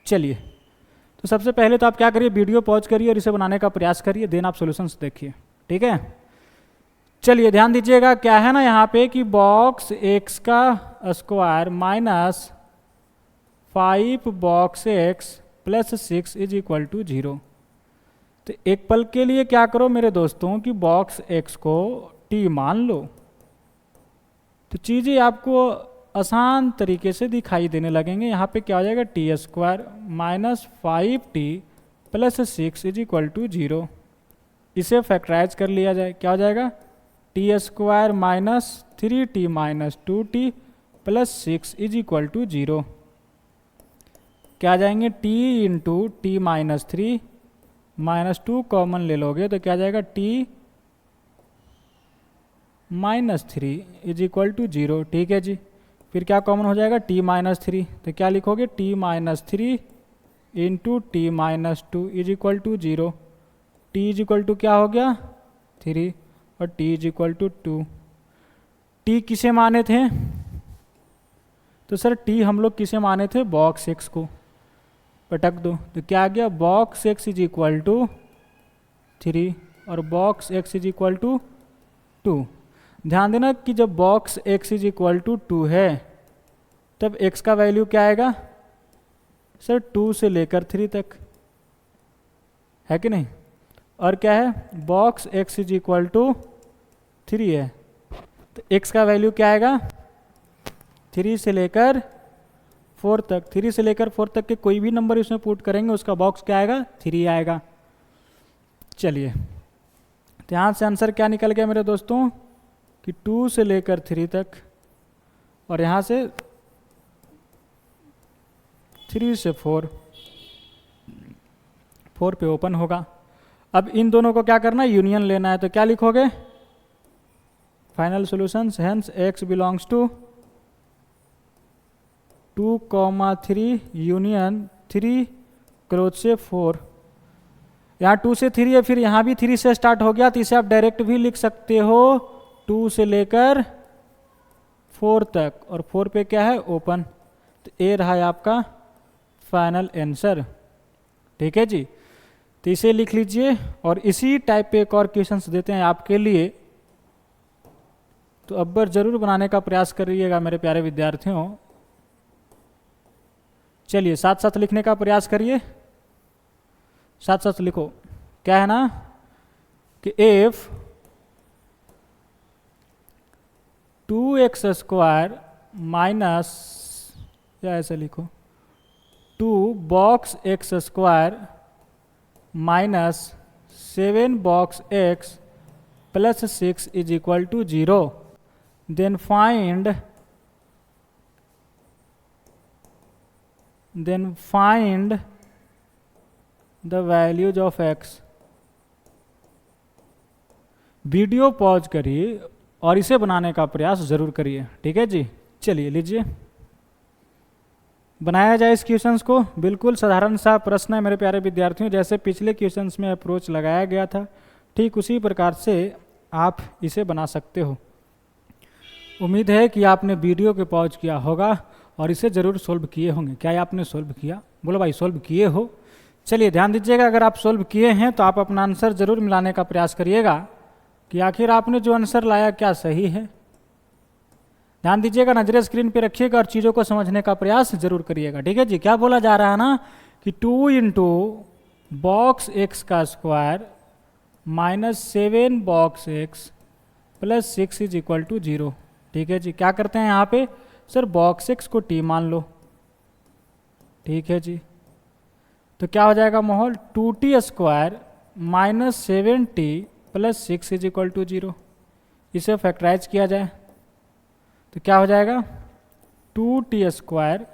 [SPEAKER 1] चलिए, तो सबसे पहले तो आप क्या करिए, वीडियो पॉज करिए और इसे बनाने का प्रयास करिए, देन आप सोल्यूशंस देखिए। ठीक है। चलिए ध्यान दीजिएगा, क्या है ना यहाँ पे कि बॉक्स x का square minus 5 box x plus 6 is equal to 0। तो एक पल के लिए क्या करो मेरे दोस्तों कि बॉक्स x को t मान लो, तो चीज़ें आपको आसान तरीके से दिखाई देने लगेंगे। यहाँ पे क्या हो जाएगा, T square minus 5t plus 6 is equal to 0। इसे फैक्टराइज कर लिया जाए, क्या हो जाएगा, T square minus 3t minus 2t plus 6 is equal to 0। क्या आ जाएंगे, t into T minus 3 minus 2 common ले लोगे तो क्या आ जाएगा, t minus 3 is equal to 0। ठीक है जी। फिर क्या कॉमन हो जाएगा, t माइनस 3, तो क्या लिखोगे, t minus 3 into T minus 2 is equal to 0। t is equal to क्या हो गया, 3, और t is equal to 2। t किसे माने थे, तो सर t हम लोग किसे माने थे, बॉक्स x को। पटक दो तो क्या आ गया, box x is equal to 3 और box x is equal to 2। ध्यान देना कि जब box x is equal to 2 है तब x का वैल्यू क्या आएगा, सर 2 से लेकर 3 तक, है कि नहीं। और क्या है, box x is equal to 3 है, तो x का वैल्यू क्या आएगा, 3 से लेकर 4 तक। 3 से लेकर 4 तक के कोई भी नंबर इसमें पुट करेंगे उसका बॉक्स क्या आएगा, 3 आएगा। चलिए, तो यहाँ से आंसर क्या निकल गया मेरे दोस्तों कि 2 से लेकर 3 तक, और यहाँ से 3 से 4 पे ओपन होगा। अब इन दोनों को क्या करना है, यूनियन लेना है, तो क्या लिखोगे, final solutions, hence x belongs to 2,3 union 3 close से 4। यहाँ 2 से 3 है, फिर यहाँ भी 3 से स्टार्ट हो गया, तो इसे आप डायरेक्ट भी लिख सकते हो 2 से लेकर 4 तक, और 4 पे क्या है, ओपन। तो ए रहा है आपका फाइनल आंसर। ठीक है जी। तो इसे लिख लीजिए, और इसी टाइप पे एक और क्वेश्चंस देते हैं आपके लिए, तो अब्बर जरूर बनाने का प्रयास करिएगा मेरे प्यारे विद्यार्थियों। चलिए साथ साथ लिखने का प्रयास करिए, साथ साथ लिखो। क्या है ना कि इफ 2x स्क्वायर माइनस, या ऐसे लिखो, 2 box x square minus 7 box x plus 6 is equal to 0, then find then find the values of X. Video pause करिए और इसे बनाने का प्रयास जरूर करिए, ठीक है जी। चलिए लीजिए बनाया जाए इस क्वेश्चंस को। बिल्कुल साधारण सा प्रश्न है मेरे प्यारे विद्यार्थियों, जैसे पिछले क्वेश्चंस में अप्रोच लगाया गया था ठीक उसी प्रकार से आप इसे बना सकते हो। उम्मीद है कि आपने वीडियो के पॉज किया होगा और इसे ज़रूर सोल्व किए होंगे। क्या आपने सोल्व किया? बोलो भाई सोल्व किए हो। चलिए ध्यान दीजिएगा, अगर आप सोल्व किए हैं तो आप अपना आंसर ज़रूर मिलाने का प्रयास करिएगा कि आखिर आपने जो आंसर लाया क्या सही है। ध्यान दीजिएगा, नजरें स्क्रीन पे रखिएगा और चीज़ों को समझने का प्रयास जरूर करिएगा, ठीक है जी। क्या बोला जा रहा है ना कि 2 इंटू बॉक्स एक्स का square minus 7 box X plus 6 is equal to 0, ठीक है जी। क्या करते हैं यहाँ पे सर, बॉक्स एक्स को टी मान लो, ठीक है जी। तो क्या हो जाएगा माहौल, 2t square minus 7t plus 6 is equal to 0। इसे फैक्टराइज किया जाए तो क्या हो जाएगा, 2t स्क्वायर,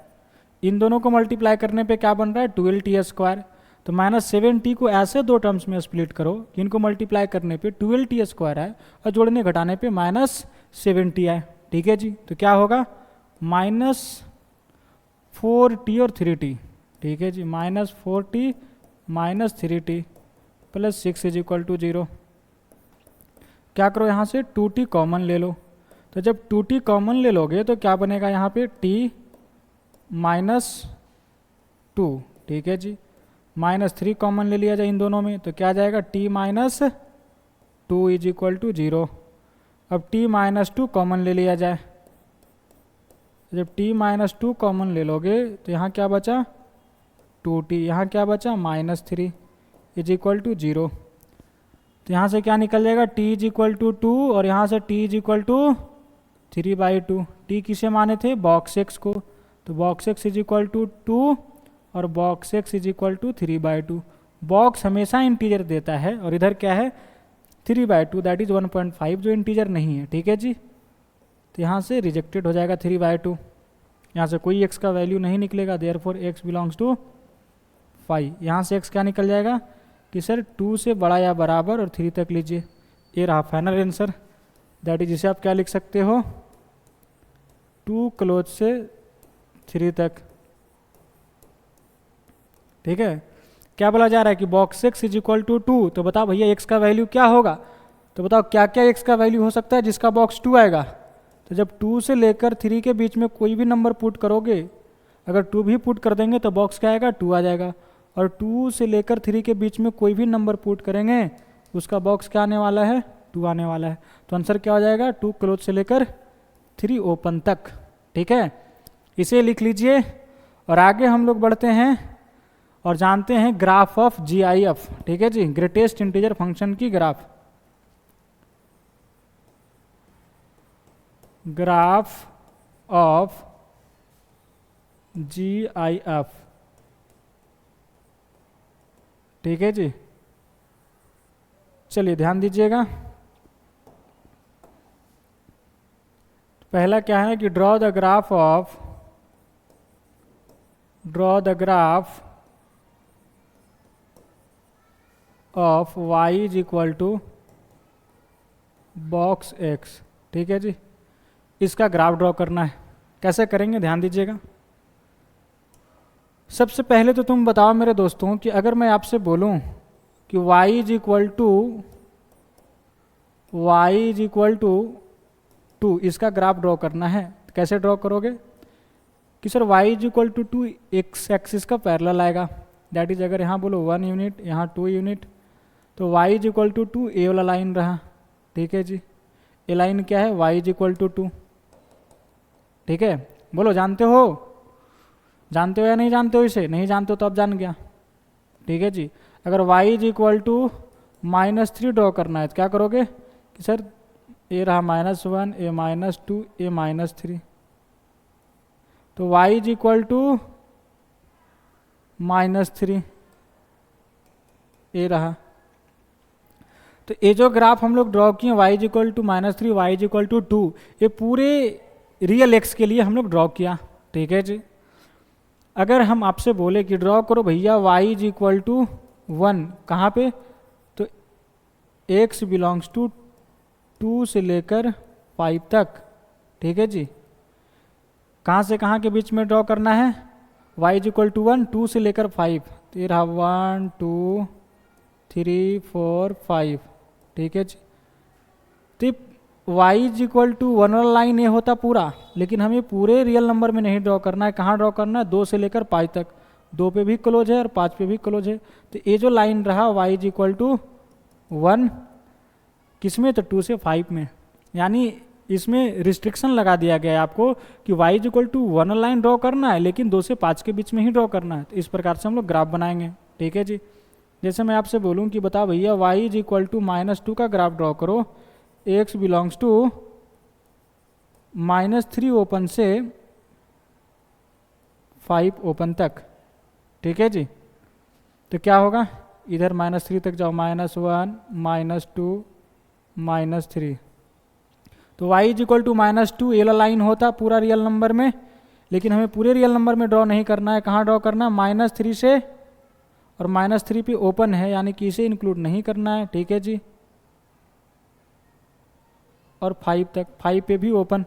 [SPEAKER 1] इन दोनों को मल्टीप्लाई करने पे क्या बन रहा है 12t स्क्वायर। तो माइनस 7t को ऐसे दो टर्म्स में स्प्लिट करो कि इनको मल्टीप्लाई करने पे 12t स्क्वायर आए और जोड़ने घटाने पे माइनस 7t आए, ठीक है जी। तो क्या होगा माइनस 4t और 3t, ठीक है जी। Minus 4t minus 3t plus 6 is equal to 0। क्या करो यहाँ से 2t कॉमन ले लो, तो जब 2t कॉमन ले लोगे तो क्या बनेगा यहाँ पे t माइनस 2, ठीक है जी। माइनस 3 कॉमन ले लिया जाए इन दोनों में तो क्या आ जाएगा t minus 2 is equal to 0। अब t माइनस 2 कॉमन ले लिया जाए, जब t माइनस 2 कॉमन ले लोगे तो यहाँ क्या बचा 2t, यहाँ क्या बचा माइनस 3 इज इक्वल टू 0। तो यहाँ से क्या निकल जाएगा t इज इक्वल टू 2 और यहाँ से t is equal to 3/2। t किसे माने थे बॉक्स एक्स को, तो box X is equal to 2 और box X is equal to 3/2। Box हमेशा इंटीजर देता है और इधर क्या है 3/2, दैट इज 1.5 जो इंटीजर नहीं है, ठीक है जी। तो यहाँ से रिजेक्टेड हो जाएगा 3/2, यहाँ से कोई x का वैल्यू नहीं निकलेगा, देयरफॉर x बिलोंग्स टू 5। यहाँ से x क्या निकल जाएगा कि सर 2 से बड़ा या बराबर और 3 तक लीजिए। ये रहा फाइनल आंसर, दैट इज जिसे आप क्या लिख सकते हो 2 क्लोज से 3 तक, ठीक है। क्या बोला जा रहा है कि box X is equal to 2, तो बताओ भैया एक्स का वैल्यू क्या होगा, तो बताओ क्या क्या एक्स का वैल्यू हो सकता है जिसका बॉक्स 2 आएगा। तो जब 2 से लेकर 3 के बीच में कोई भी नंबर पुट करोगे, अगर 2 भी पुट कर देंगे तो बॉक्स क्या आएगा 2 आ जाएगा, और 2 से लेकर 3 के बीच में कोई भी नंबर पुट करेंगे उसका बॉक्स क्या आने वाला है 2 आने वाला है। तो आंसर क्या हो जाएगा 2 क्लोज से लेकर 3 ओपन तक, ठीक है। इसे लिख लीजिए और आगे हम लोग बढ़ते हैं और जानते हैं ग्राफ ऑफ GIF, ठीक है जी, ग्रेटेस्ट इंटीजर फंक्शन की ग्राफ। ग्राफ ऑफ GIF, ठीक है जी। चलिए ध्यान दीजिएगा, पहला क्या है कि draw the graph of y is equal to box x, ठीक है जी। इसका ग्राफ ड्रॉ करना है, कैसे करेंगे ध्यान दीजिएगा। सबसे पहले तो तुम बताओ मेरे दोस्तों कि अगर मैं आपसे बोलूं कि y इज इक्वल टू 2, इसका ग्राफ ड्रॉ करना है, तो कैसे ड्रॉ करोगे कि sir y is equal to 2 x axis का पैरेलल आएगा, दैट इज अगर यहाँ बोलो 1 यूनिट यहाँ 2 यूनिट, तो y इज इक्वल टू 2 ए वाला लाइन रहा, ठीक है जी। ए लाइन क्या है y इज इक्वल टू 2, ठीक है। बोलो जानते हो या नहीं जानते हो, इसे नहीं जानते हो तो अब जान गया, ठीक है जी। अगर y is equal to -3 draw करना है तो क्या करोगे कि सर ए रहा -1 ए -2 ए -3, तो y इज इक्वल टू -3 ए रहा। तो ये जो ग्राफ हम लोग ड्रॉ किए y is equal to -3 y is equal to 2, ये पूरे रियल एक्स के लिए हम लोग ड्रॉ किया, ठीक है जी। अगर हम आपसे बोले कि ड्रॉ करो भैया y इज इक्वल टू 1, कहाँ पे, तो x बिलोंग्स टू 2 से लेकर 5 तक, ठीक है जी। कहाँ से कहाँ के बीच में ड्रॉ करना है, y इज इक्वल टू 1, 2 से लेकर 5, तो ये रहा 1 2 3 4 5, ठीक है जी। तो y इज इक्वल टू 1 वाला लाइन ये होता पूरा, लेकिन हमें पूरे रियल नंबर में नहीं ड्रॉ करना है। कहाँ ड्रॉ करना है, 2 से लेकर 5 तक, 2 पे भी क्लोज है और 5 पे भी क्लोज है। तो ये जो लाइन रहा y इज इक्वल टू 1 किस में, तो 2 से 5 में, यानी इसमें रिस्ट्रिक्शन लगा दिया गया है आपको कि y is equal to 1 line draw करना है, लेकिन 2 से 5 के बीच में ही ड्रॉ करना है। तो इस प्रकार से हम लोग ग्राफ बनाएंगे, ठीक है जी। जैसे मैं आपसे बोलूँ कि बताओ भैया y इज इक्वल टू -2 का ग्राफ ड्रॉ करो, x बिलोंग्स टू -3 ओपन से 5 ओपन तक, ठीक है जी। तो क्या होगा, इधर -3 तक जाओ, -1 -2 -3, तो y इज इक्वल टू -2 ये लाइन होता पूरा रियल नंबर में, लेकिन हमें पूरे रियल नंबर में ड्रॉ नहीं करना है। कहाँ ड्रॉ करना है, -3 से, और -3 पे ओपन है यानी कि इसे इंक्लूड नहीं करना है, ठीक है जी। और 5 तक, 5 पे भी ओपन।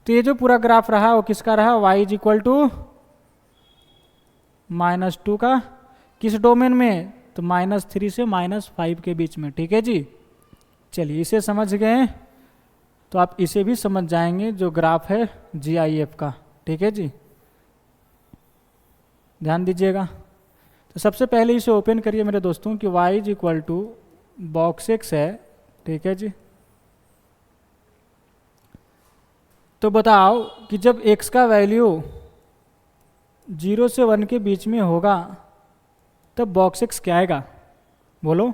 [SPEAKER 1] तो ये जो पूरा ग्राफ रहा वो किसका रहा, y इज इक्वल टू -2 का, किस डोमेन में, तो -3 से -5 के बीच में, ठीक है जी। चलिए इसे समझ गए, तो आप इसे भी समझ जाएंगे जो ग्राफ है GIF का, ठीक है जी। ध्यान दीजिएगा। तो सबसे पहले इसे ओपन करिए मेरे दोस्तों कि y is equal to box x है, ठीक है जी। तो बताओ कि जब x का वैल्यू 0 से 1 के बीच में होगा तब बॉक्स x क्या आएगा, बोलो।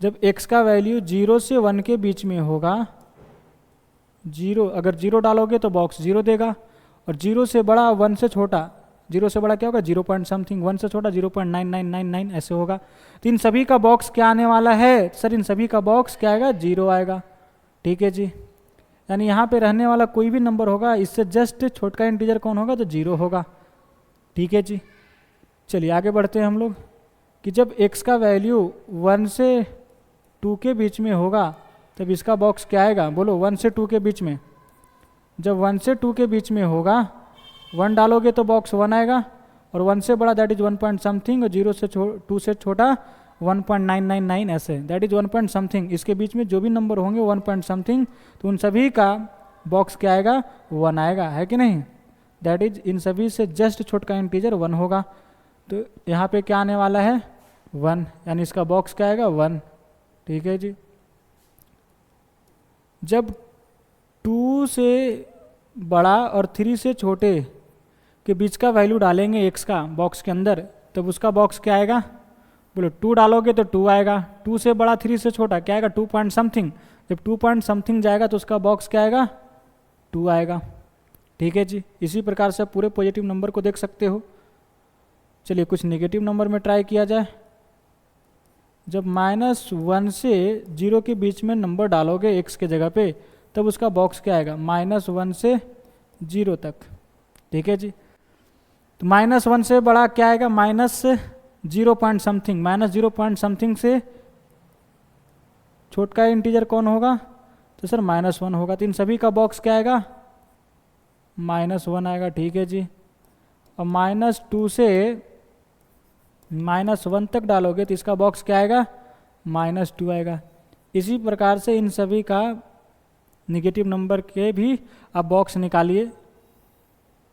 [SPEAKER 1] जब x का वैल्यू 0 से 1 के बीच में होगा, 0 अगर 0 डालोगे तो बॉक्स 0 देगा, और 0 से बड़ा 1 से छोटा, 0 से बड़ा क्या होगा, 0 पॉइंट समथिंग, 1 से छोटा 0.9999 ऐसे होगा। तो इन सभी का बॉक्स क्या आने वाला है, सर इन सभी का बॉक्स क्या आएगा, 0 आएगा, ठीक है जी। यानी यहाँ पे रहने वाला कोई भी नंबर होगा इससे जस्ट छोटा इंटीजर कौन होगा, तो 0 होगा, ठीक है जी। चलिए आगे बढ़ते हैं हम लोग कि जब x का वैल्यू 1 से 2 के बीच में होगा तब इसका बॉक्स क्या आएगा, बोलो। 1 से 2 के बीच में, जब 1 से 2 के बीच में होगा, 1 डालोगे तो बॉक्स 1 आएगा, और 1 से बड़ा दैट इज 1 पॉइंट समथिंग, और 0 से 2 से छोटा 1.999 ऐसे दैट इज 1 पॉइंट समथिंग। इसके बीच में जो भी नंबर होंगे 1 पॉइंट समथिंग, तो उन सभी का बॉक्स क्या आएगा, 1 आएगा, है कि नहीं। दैट इज इन सभी से जस्ट छोटा इंटीजर 1 होगा। तो यहाँ पे क्या आने वाला है, 1, यानी इसका बॉक्स क्या आएगा, 1, ठीक है जी। जब 2 से बड़ा और 3 से छोटे के बीच का वैल्यू डालेंगे x का बॉक्स के अंदर, तब उसका बॉक्स क्या आएगा, बोलो। 2 डालोगे तो 2 आएगा, 2 से बड़ा 3 से छोटा क्या आएगा, 2 पॉइंट समथिंग। जब 2 पॉइंट समथिंग जाएगा तो उसका बॉक्स क्या आएगा, 2 आएगा, ठीक है जी। इसी प्रकार से आप पूरे पॉजिटिव नंबर को देख सकते हो। चलिए कुछ नेगेटिव नंबर में ट्राई किया जाए। जब -1 से 0 के बीच में नंबर डालोगे x के जगह पे, तब उसका बॉक्स क्या आएगा, -1 से 0 तक, ठीक है जी। तो -1 से बड़ा क्या आएगा, -0 पॉइंट समथिंग, -0 पॉइंट समथिंग से छोटा इंटीजर कौन होगा, तो सर -1 होगा। तो इन सभी का बॉक्स क्या आएगा, -1 आएगा, ठीक है जी। और -2 से -1 तक डालोगे तो इसका बॉक्स क्या आएगा, -2 आएगा। इसी प्रकार से इन सभी का निगेटिव नंबर के भी आप बॉक्स निकालिए,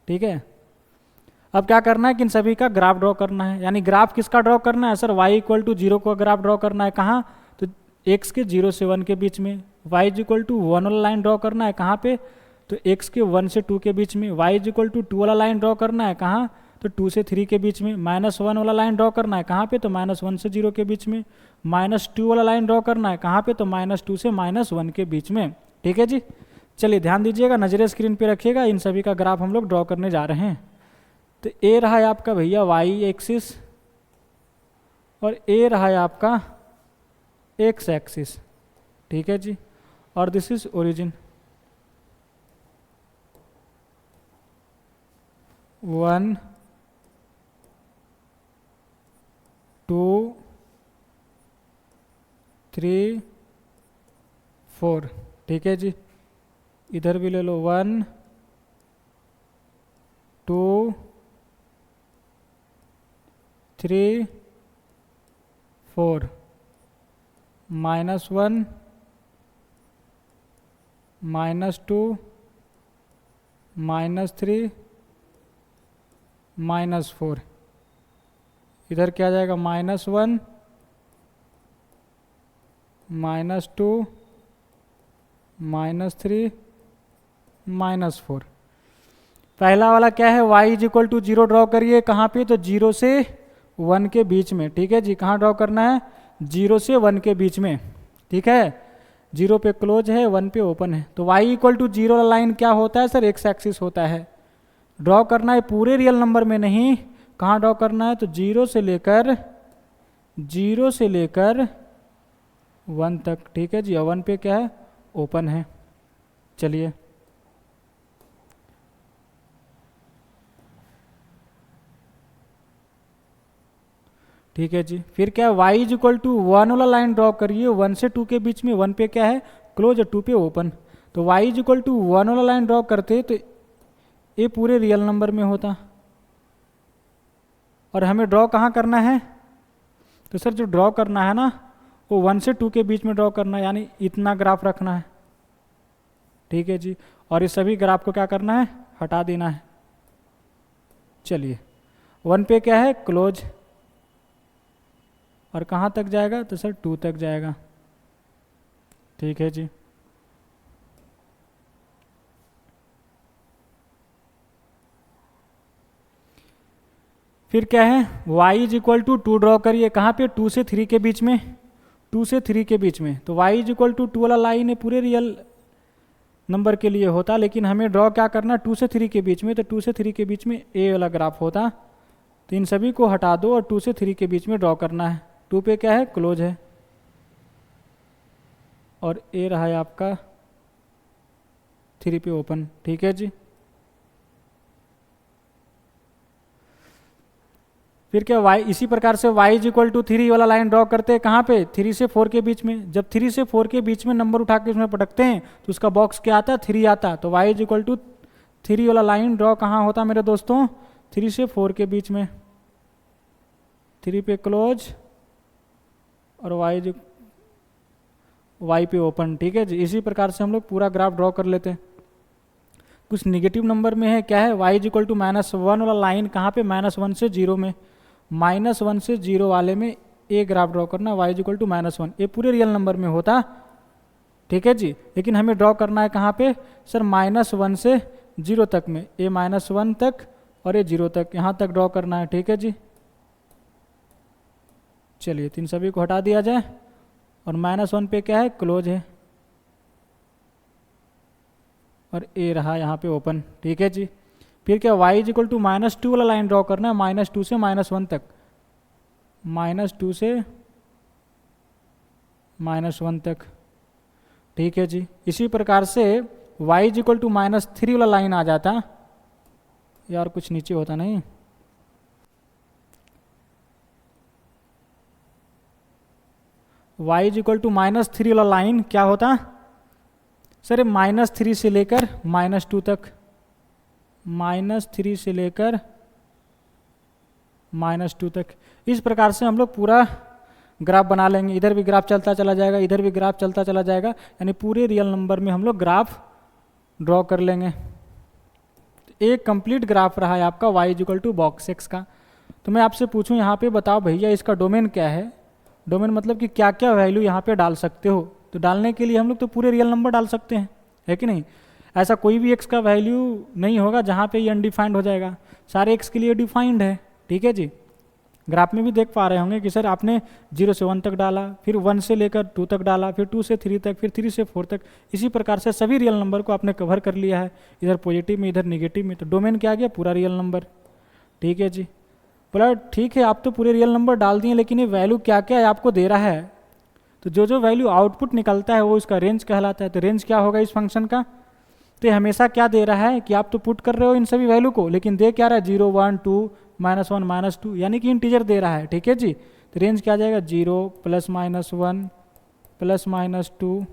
[SPEAKER 1] ठीक है। अब क्या करना है कि इन सभी का ग्राफ ड्रॉ करना है। यानी ग्राफ किसका ड्रॉ करना है, सर y इक्वल टू 0 का ग्राफ ड्रॉ करना है। कहाँ, तो x के 0 से 1 के बीच में। y इज इक्वल टू 1 वाला लाइन ड्रॉ करना है, कहाँ पे, तो x के 1 से 2 के बीच में। y इज इक्वल टू 2 वाला लाइन ड्रॉ करना है, कहाँ, तो 2 से 3 के बीच में। -1 वाला लाइन ड्रॉ करना है, कहाँ पे, तो -1 से 0 के बीच में। -2 वाला लाइन ड्रॉ करना है, कहाँ पे, तो -2 से -1 के बीच में, ठीक है जी। चलिए ध्यान दीजिएगा, नजरें स्क्रीन पे रखिएगा। इन सभी का ग्राफ हम लोग ड्रॉ करने जा रहे हैं। तो ए रहा है आपका भैया y एक्सिस, और ए रहा है आपका x एक्सिस, ठीक है जी। और दिस इज ओरिजिन 1 2 3 4, ठीक है जी। इधर भी ले लो 1 2 3 4, -1 -2 -3 -4, इधर क्या आ जाएगा -1 -2 -3 -4। पहला वाला क्या है, y is equal to 0 draw करिए कहाँ पे, तो 0 से 1 के बीच में, ठीक है जी। कहाँ ड्रॉ करना है, 0 से 1 के बीच में, ठीक है। 0 पे क्लोज है, 1 पे ओपन है। तो y इक्वल टू 0 वाला लाइन क्या होता है सर, एक्स एक्सिस होता है। ड्रॉ करना है पूरे रियल नंबर में नहीं, कहाँ ड्रॉ करना है, तो 0 से लेकर 1 तक, ठीक है जी। 1 पे क्या है, ओपन है। चलिए ठीक है जी। फिर क्या है, y इज इक्वल टू 1 वाला लाइन ड्रॉ करिए, 1 से 2 के बीच में। 1 पे क्या है, क्लोज, और 2 पे ओपन। तो y इज इक्वल टू 1 वाला लाइन ड्रॉ करते तो ये पूरे रियल नंबर में होता। और हमें ड्रॉ कहाँ करना है, तो सर जो ड्रॉ करना है ना, वो 1 से 2 के बीच में ड्रॉ करना है, यानी इतना ग्राफ रखना है, ठीक है जी। और इस सभी ग्राफ को क्या करना है, हटा देना है। चलिए 1 पे क्या है, क्लोज, और कहाँ तक जाएगा, तो सर 2 तक जाएगा, ठीक है जी। फिर क्या है, y is equal to 2 draw करिए, कहाँ पे, 2 से 3 के बीच में। 2 से 3 के बीच में, तो y इज इक्वल टू 2 वाला लाइन है पूरे रियल नंबर के लिए होता, लेकिन हमें ड्रॉ क्या करना, 2 से 3 के बीच में। तो 2 से 3 के बीच में ए वाला ग्राफ होता। तो इन सभी को हटा दो और 2 से 3 के बीच में ड्रॉ करना है। 2 पे क्या है, क्लोज है, और ए रहा है आपका 3 पे ओपन, ठीक है जी। फिर क्या, y इसी प्रकार से y इज इक्वल टू 3 वाला लाइन ड्रॉ करते हैं, कहाँ पे, 3 से 4 के बीच में। जब 3 से 4 के बीच में नंबर उठा के उसमें पटकते हैं तो उसका बॉक्स क्या आता है, 3 आता। तो y इज इक्वल टू 3 वाला लाइन ड्रॉ कहाँ होता मेरे दोस्तों, 3 से 4 के बीच में। 3 पे क्लोज और y पे ओपन, ठीक है जी। इसी प्रकार से हम लोग पूरा ग्राफ ड्रॉ कर लेते हैं। कुछ निगेटिव नंबर में है, क्या है, y इज इक्वल टू -1 वाला लाइन कहाँ पे, -1 से 0 में। -1 से 0 वाले में ए ग्राफ ड्रॉ करना, y इज इक्वल टू -1। ये पूरे रियल नंबर में होता, ठीक है जी। लेकिन हमें ड्रॉ करना है कहाँ पे, सर -1 से 0 तक में। ए -1 तक और ये 0 तक, यहाँ तक ड्रॉ करना है, ठीक है जी। चलिए इन सभी को हटा दिया जाए, और -1 पे क्या है, क्लोज है, और ए रहा यहाँ पे ओपन, ठीक है जी। फिर क्या, y इज इक्वल टू -2 वाला लाइन ड्रॉ करना है, -2 से -1 तक। -2 से -1 तक, ठीक है जी। इसी प्रकार से y इज इक्वल टू -3 वाला लाइन आ जाता, यार कुछ नीचे होता नहीं, y इज इक्वल टू -3 वाला लाइन क्या होता सर, -3 से लेकर -2 तक। -3 से लेकर -2 तक। इस प्रकार से हम लोग पूरा ग्राफ बना लेंगे। इधर भी ग्राफ चलता चला जाएगा, इधर भी ग्राफ चलता चला जाएगा, यानी पूरे रियल नंबर में हम लोग ग्राफ ड्रॉ कर लेंगे। एक कंप्लीट ग्राफ रहा है आपका y is equal to box x का। तो मैं आपसे पूछूं यहाँ पे, बताओ भैया इसका डोमेन क्या है। डोमेन मतलब कि क्या क्या वैल्यू यहाँ पे डाल सकते हो। तो डालने के लिए हम लोग तो पूरे रियल नंबर डाल सकते हैं, है कि नहीं। ऐसा कोई भी x का वैल्यू नहीं होगा जहाँ पे ये अनडिफाइंड हो जाएगा, सारे x के लिए डिफाइंड है, ठीक है जी। ग्राफ में भी देख पा रहे होंगे कि सर आपने 0 से 1 तक डाला, फिर 1 से लेकर 2 तक डाला, फिर 2 से 3 तक, फिर 3 से 4 तक। इसी प्रकार से सभी रियल नंबर को आपने कवर कर लिया है, इधर पॉजिटिव में इधर निगेटिव में। तो डोमेन क्या आ गया, पूरा रियल नंबर, ठीक है जी। बोला ठीक है आप तो पूरे रियल नंबर डाल दिए, लेकिन ये वैल्यू क्या क्या है आपको दे रहा है। तो जो जो वैल्यू आउटपुट निकलता है वो इसका रेंज कहलाता है। तो रेंज क्या होगा इस फंक्शन का, तो हमेशा क्या दे रहा है कि आप तो पुट कर रहे हो इन सभी वैल्यू को, लेकिन दे क्या रहा है 0 1 2 -1 -2, यानी कि इंटीजर दे रहा है, ठीक है जी। तो रेंज क्या आ जाएगा 0 ±1 ±2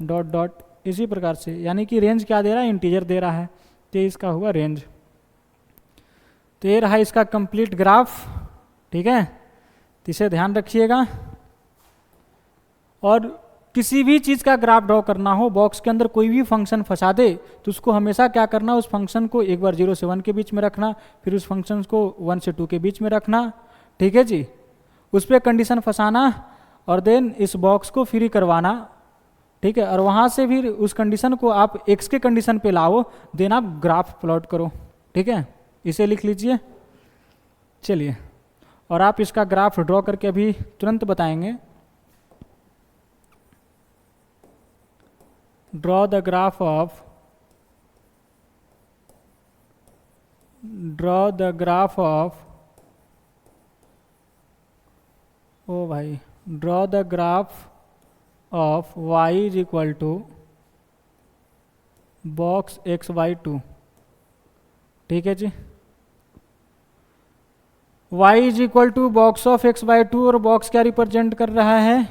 [SPEAKER 1] डॉट डॉट इसी प्रकार से, यानी कि रेंज क्या दे रहा है, इंटीजर दे रहा है, तो इसका हुआ रेंज। तो ये रहा इसका कंप्लीट ग्राफ, ठीक है, तो इसे ध्यान रखिएगा। और किसी भी चीज़ का ग्राफ ड्रॉ करना हो, बॉक्स के अंदर कोई भी फंक्शन फंसा दे तो उसको हमेशा क्या करना, उस फंक्शन को एक बार 0 से 1 के बीच में रखना, फिर उस फंक्शन को 1 से 2 के बीच में रखना, ठीक है जी, उस पर कंडीशन फंसाना और देन इस बॉक्स को फ्री करवाना, ठीक है, और वहाँ से फिर उस कंडीशन को आप x के कंडीशन पे लाओ, देन आप ग्राफ प्लॉट करो, ठीक है, इसे लिख लीजिए। चलिए, और आप इसका ग्राफ ड्रॉ करके अभी तुरंत बताएंगे। ड्रॉ द ग्राफ ऑफ ओ भाई, draw the graph of y is equal to box x/2, ठीक है जी, y is equal to box of x/2, और बॉक्स क्या रिप्रेजेंट कर रहा है,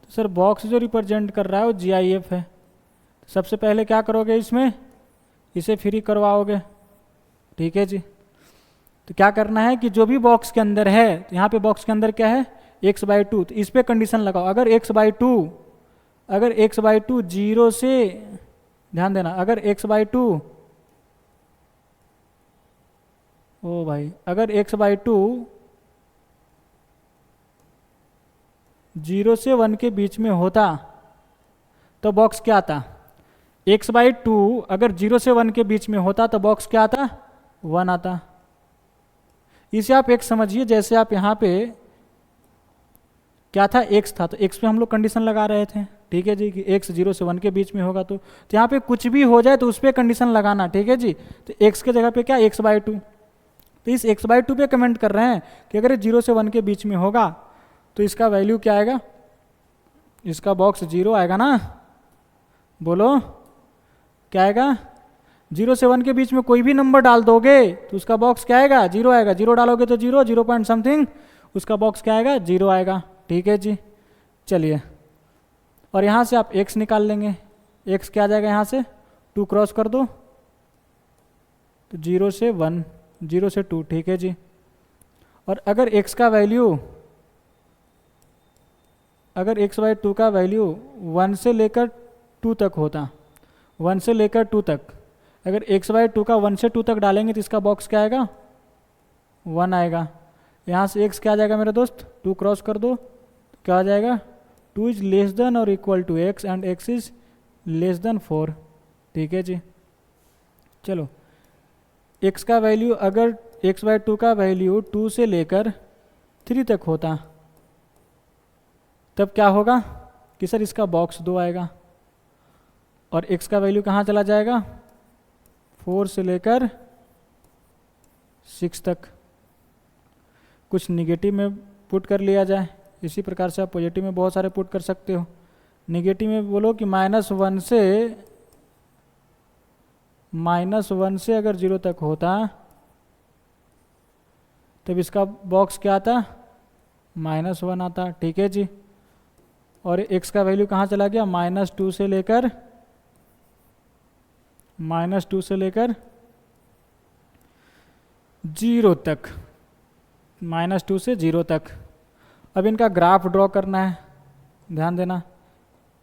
[SPEAKER 1] तो सर बॉक्स जो रिप्रेजेंट कर रहा है वो GIF है। तो सबसे पहले क्या करोगे, इसमें इसे फ्री करवाओगे, ठीक है जी। तो क्या करना है कि जो भी बॉक्स के अंदर है, तो यहाँ पे बॉक्स के अंदर क्या है x/2, तो इस पे कंडीशन लगाओ, अगर x/2 0 से, ध्यान देना, अगर x/2 ओ भाई, अगर x/2 0 से 1 के बीच में होता तो बॉक्स क्या आता, x/2 अगर 0 से 1 के बीच में होता तो बॉक्स क्या आता, 1 आता। इसे आप एक समझिए, जैसे आप यहाँ पे क्या था, x था, तो x पे हम लोग कंडीशन लगा रहे थे, ठीक है जी, कि x 0 से 1 के बीच में होगा, तो यहाँ पे कुछ भी हो जाए तो उस पर कंडीशन लगाना, ठीक है जी। तो x के जगह पे क्या, x/2, तो इस x/2 पे कमेंट कर रहे हैं कि अगर 0 से 1 के बीच में होगा तो इसका वैल्यू क्या आएगा, इसका बॉक्स 0 आएगा ना, बोलो क्या आएगा, 0 से 1 के बीच में कोई भी नंबर डाल दोगे तो उसका बॉक्स क्या आएगा, 0 आएगा, 0 डालोगे तो 0 पॉइंट समथिंग, उसका बॉक्स क्या आएगा, 0 आएगा, ठीक है जी। चलिए, और यहाँ से आप x निकाल लेंगे, x क्या आ जाएगा, यहाँ से 2 क्रॉस कर दो, तो 0 से 1, 0 से 2, ठीक है जी। और अगर x का वैल्यू, अगर x/2 का वैल्यू 1 से लेकर 2 तक होता, 1 से लेकर 2 तक, अगर x/2 का 1 से 2 तक डालेंगे तो इसका बॉक्स क्या आएगा, 1 आएगा। यहाँ से x क्या आ जाएगा मेरे दोस्त, 2 क्रॉस कर दो, क्या आ जाएगा, 2 इज लेस देन और equal to x and x is less than 4, ठीक है जी। चलो, x का वैल्यू, अगर x/2 का वैल्यू 2 से लेकर 3 तक होता तब क्या होगा कि सर इसका बॉक्स 2 आएगा, और x का वैल्यू कहाँ चला जाएगा, 4 से लेकर 6 तक। कुछ निगेटिव में पुट कर लिया जाए, इसी प्रकार से आप पॉजिटिव में बहुत सारे पुट कर सकते हो। निगेटिव में बोलो कि -1 से अगर 0 तक होता तब इसका बॉक्स क्या आता, -1 आता, ठीक है जी। और x का वैल्यू कहाँ चला गया, -2 से लेकर 0 तक, -2 से 0 तक। अब इनका ग्राफ ड्रॉ करना है, ध्यान देना,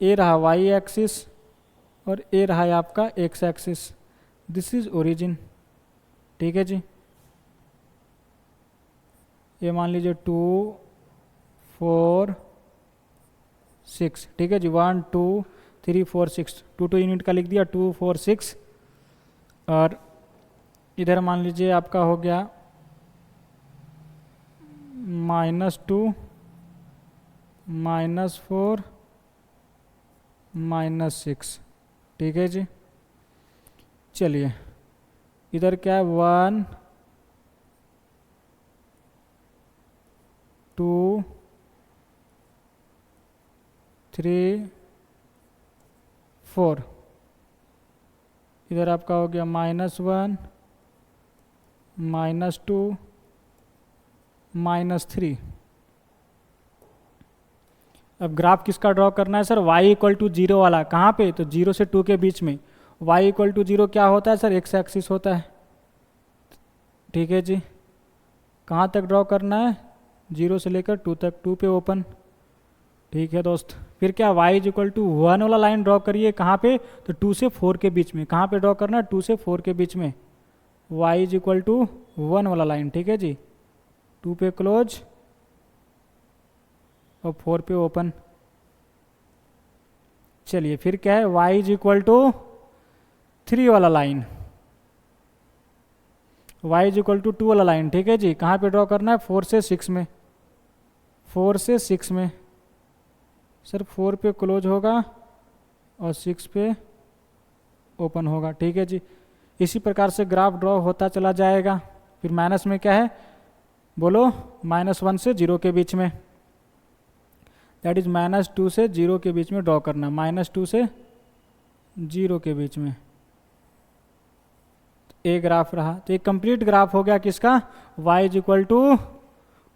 [SPEAKER 1] ए रहा y एक्सिस और ए रहा है आपका x axis, this is origin, ठीक है जी। ये मान लीजिए 2 4 6, ठीक है जी, 1 2 3 4 6, 2 यूनिट का लिख दिया, 2 4 6, और इधर मान लीजिए आपका हो गया -2 -4 -6, ठीक है जी। चलिए, इधर क्या है, 1 2 3 4, इधर आपका हो गया -1 -2 -3। अब ग्राफ किसका ड्रॉ करना है सर? y इक्वल टू 0 वाला। कहाँ पे? तो 0 से 2 के बीच में। y इक्वल टू 0 क्या होता है सर? एक्स एक्सिस होता है। ठीक है जी। कहाँ तक ड्रॉ करना है? 0 से लेकर 2 तक, 2 पे ओपन। ठीक है दोस्त। फिर क्या? y इज इक्वल टू 1 वाला लाइन ड्रॉ करिए। कहाँ पे? तो 2 से 4 के बीच में। कहाँ पे ड्रॉ करना है? 2 से 4 के बीच में। y इज इक्वल टू 1 वाला लाइन। ठीक है जी। 2 पे क्लोज और 4 पे ओपन। चलिए फिर क्या है? y इज इक्वल टू 3 वाला line. y is equal to 2 वाला लाइन। ठीक है जी। कहाँ पे ड्रॉ करना है? 4 से 6 में। 4 से 6 में सर 4 पे क्लोज होगा और 6 पे ओपन होगा। ठीक है जी। इसी प्रकार से ग्राफ ड्रॉ होता चला जाएगा। फिर माइनस में क्या है? बोलो। -1 से 0 के बीच में। दैट इज -2 से 0 के बीच में ड्रॉ करना। -2 से 0 के बीच में ए ग्राफ रहा। तो एक कंप्लीट ग्राफ हो गया किसका? y is equal to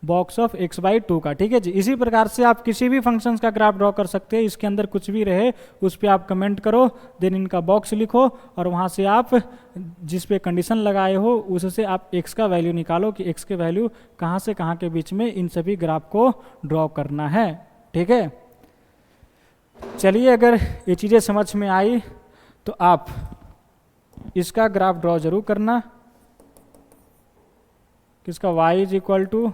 [SPEAKER 1] box of x/2 का। ठीक है जी। इसी प्रकार से आप किसी भी फंक्शन का ग्राफ ड्रॉ कर सकते हैं। इसके अंदर कुछ भी रहे उस पर आप कमेंट करो, देन इनका बॉक्स लिखो और वहाँ से आप जिस पे कंडीशन लगाए हो उससे आप x का वैल्यू निकालो कि x के वैल्यू कहाँ से कहाँ के बीच में इन सभी ग्राफ को ड्रॉ करना है। ठीक है। चलिए, अगर ये चीज़ें समझ में आई तो आप इसका ग्राफ ड्रॉ जरूर करना। किसका? y is equal to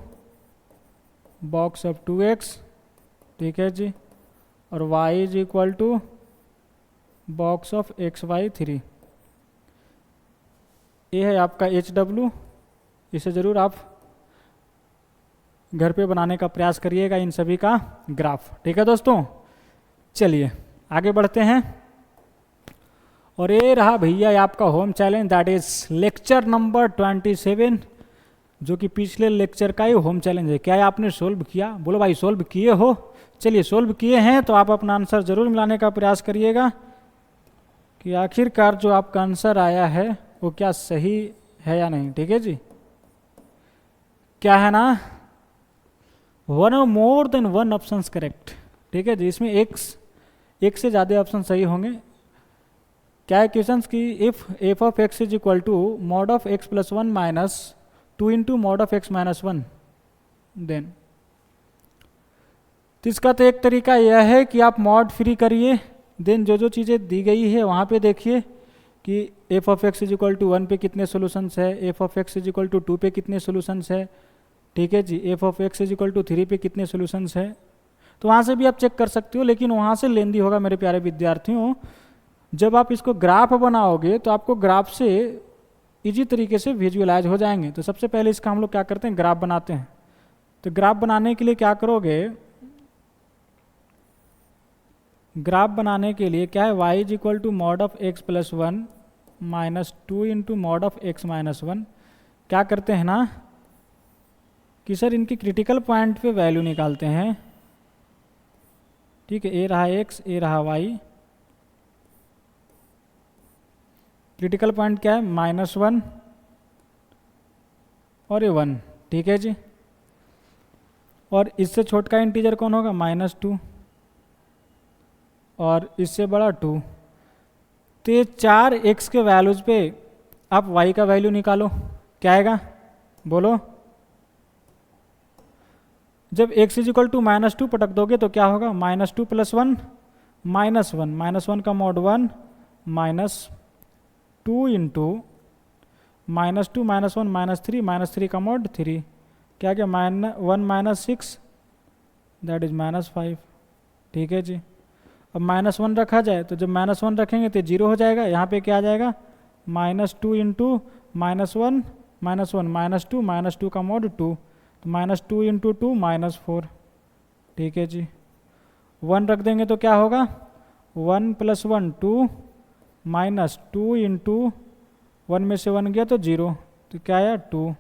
[SPEAKER 1] box of 2x। ठीक है जी। और y is equal to box of xy3। ये है आपका HW। इसे ज़रूर आप घर पे बनाने का प्रयास करिएगा इन सभी का ग्राफ। ठीक है दोस्तों। चलिए आगे बढ़ते हैं। और ये रहा भैया आपका home challenge, that is lecture number 27, जो कि पिछले लेक्चर का ही होम चैलेंज है। क्या आपने सोल्व किया? बोलो भाई, सोल्व किए हो? चलिए, सोल्व किए हैं तो आप अपना आंसर जरूर मिलाने का प्रयास करिएगा कि आखिरकार जो आपका आंसर आया है वो क्या सही है या नहीं। ठीक है जी। क्या है ना? वन और more than one option correct. ठीक है जी। इसमें एक से ज़्यादा ऑप्शन सही होंगे। क्या है क्वेश्चन की? If f of x is equal to mod of x plus 1 minus 2 into mod of x minus 1, then. तो इसका तो एक तरीका यह है कि आप मॉड फ्री करिए, देन जो जो चीज़ें दी गई है वहाँ पे देखिए कि F of x is equal to 1 पे कितने सोल्यूशंस है, F of x is equal to 2 पे कितने सोल्यूशंस है। ठीक है जी। F of x is equal to 3 पे कितने सोल्यूशंस है। तो वहाँ से भी आप चेक कर सकते हो, लेकिन वहाँ से लेंदी होगा मेरे प्यारे विद्यार्थियों। जब आप इसको ग्राफ बनाओगे तो आपको ग्राफ से इजी तरीके से विजुअलाइज हो जाएंगे। तो सबसे पहले इसका हम लोग क्या करते हैं? ग्राफ बनाते हैं। तो ग्राफ बनाने के लिए क्या करोगे? ग्राफ बनाने के लिए क्या है? y is equal to mod of x plus 1 minus 2 into mod of x minus 1। क्या करते हैं ना कि सर इनकी क्रिटिकल पॉइंट पे वैल्यू निकालते हैं। ठीक है। ए रहा x, ए रहा y। क्रिटिकल पॉइंट क्या है? -1 और ये 1। ठीक है जी। और इससे छोटा इंटीजर कौन होगा? -2 और इससे बड़ा 2। तो ये 4 x के वैल्यूज पे आप y का वैल्यू निकालो। क्या आएगा? बोलो। जब x इज इक्वल टू -2 पटक दोगे तो क्या होगा? -2 प्लस 1 -1, -1 का मॉड 1 माइनस 2 इंटू -2 -1 -3 का मॉड 3। क्या क्या? -1 -6, दैट इज -5। ठीक है जी। अब -1 रखा जाए तो जब -1 रखेंगे तो 0 हो जाएगा। यहाँ पे क्या आ जाएगा? -2 इंटू -1 -2 का मॉड 2, तो -2 इंटू 2 -4। ठीक है जी। 1 रख देंगे तो क्या होगा? 1 + 1 2 -2 इंटू 1 में से 1 गया तो 0, तो क्या आया? 2।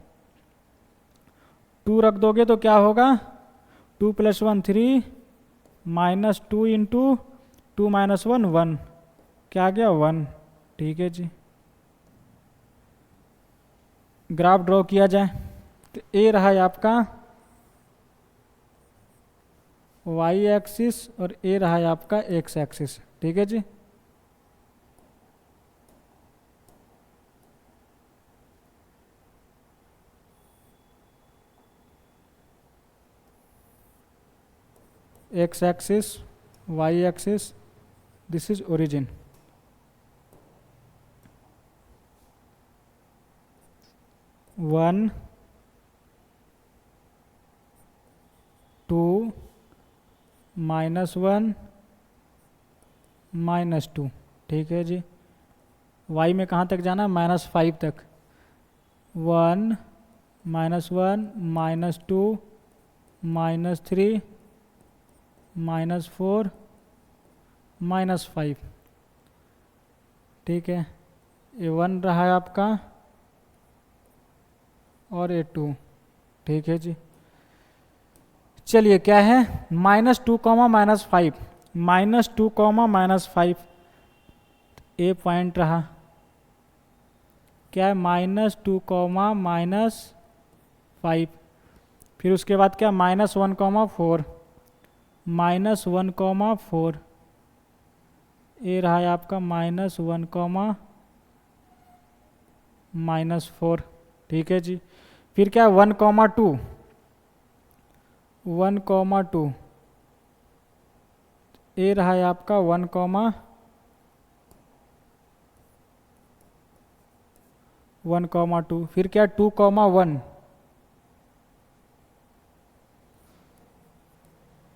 [SPEAKER 1] 2 रख दोगे तो क्या होगा? 2 + 1 3 -2 इंटू 2 - 1 1, क्या आ गया? 1। ठीक है जी। ग्राफ ड्रॉ किया जाए तो ए रहा है आपका वाई एक्सिस और ए रहा है आपका एक्स एक्सिस। ठीक है जी। X axis, Y axis, this is origin. One, two, -1, -2। ठीक है जी। y में कहाँ तक जाना है? -5 तक। 1, -1, -2, -3, -4, -5। ठीक है, ये 1 रहा है आपका और ये 2। ठीक है जी। चलिए क्या है? -2, -5, -2, -5 ए पॉइंट रहा। क्या है? -2, -5। फिर उसके बाद क्या? -1, -4, -1, 4। ए रहा है आपका -1, -4। ठीक है जी। फिर क्या? 1, 2, 1, 2। ए रहा है आपका 1, 2। फिर क्या? 2, 1,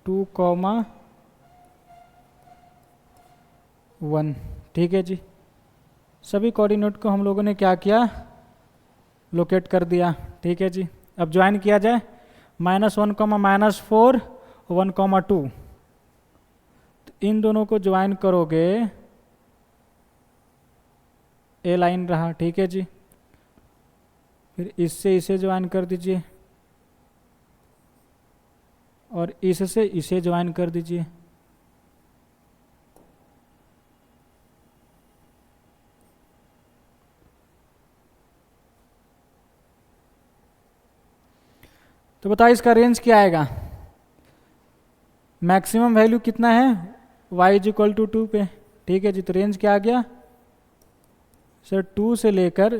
[SPEAKER 1] 2, 1। ठीक है जी। सभी कोऑर्डिनेट को हम लोगों ने क्या किया? लोकेट कर दिया। ठीक है जी। अब ज्वाइन किया जाए। -1, -4, 1, 2। तो इन दोनों को ज्वाइन करोगे, ए लाइन रहा। ठीक है जी। फिर इससे इसे ज्वाइन कर दीजिए और इससे इसे ज्वाइन कर दीजिए। तो बताओ इसका रेंज क्या आएगा? मैक्सिमम वैल्यू कितना है? y = 2 पे। ठीक है जी। तो रेंज क्या आ गया सर? 2 से लेकर,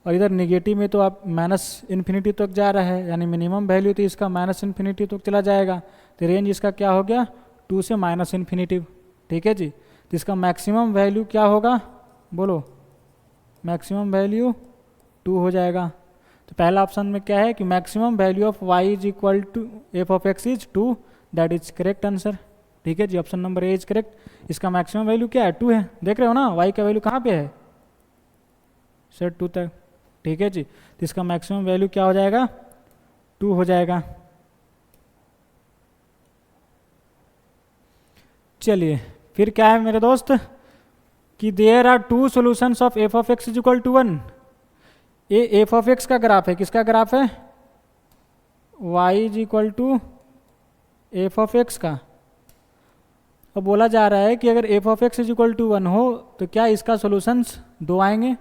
[SPEAKER 1] और इधर निगेटिव में तो आप -∞ तक जा रहा है, यानी मिनिमम वैल्यू तो इसका -∞ तक चला जाएगा। तो रेंज इसका क्या हो गया? 2 से -∞। ठीक है जी। तो इसका मैक्सिमम वैल्यू क्या होगा? बोलो। मैक्सिमम वैल्यू 2 हो जाएगा। तो पहला ऑप्शन में क्या है कि maximum value of y = f(x) is 2, that is correct answer. ठीक है जी। Option number A is correct. इसका मैक्सिमम वैल्यू क्या है? 2 है। देख रहे हो ना y का वैल्यू कहाँ पे है सर? 2 तक। ठीक है जी। तो इसका मैक्सिमम वैल्यू क्या हो जाएगा? 2 हो जाएगा। चलिए फिर क्या है मेरे दोस्त कि there are 2 solutions of f(x) = 1। ये f(x) का ग्राफ है। किसका ग्राफ है? y = f(x) का। अब बोला जा रहा है कि अगर f(x) = 1 हो तो क्या इसका सॉल्यूशंस 2 आएंगे?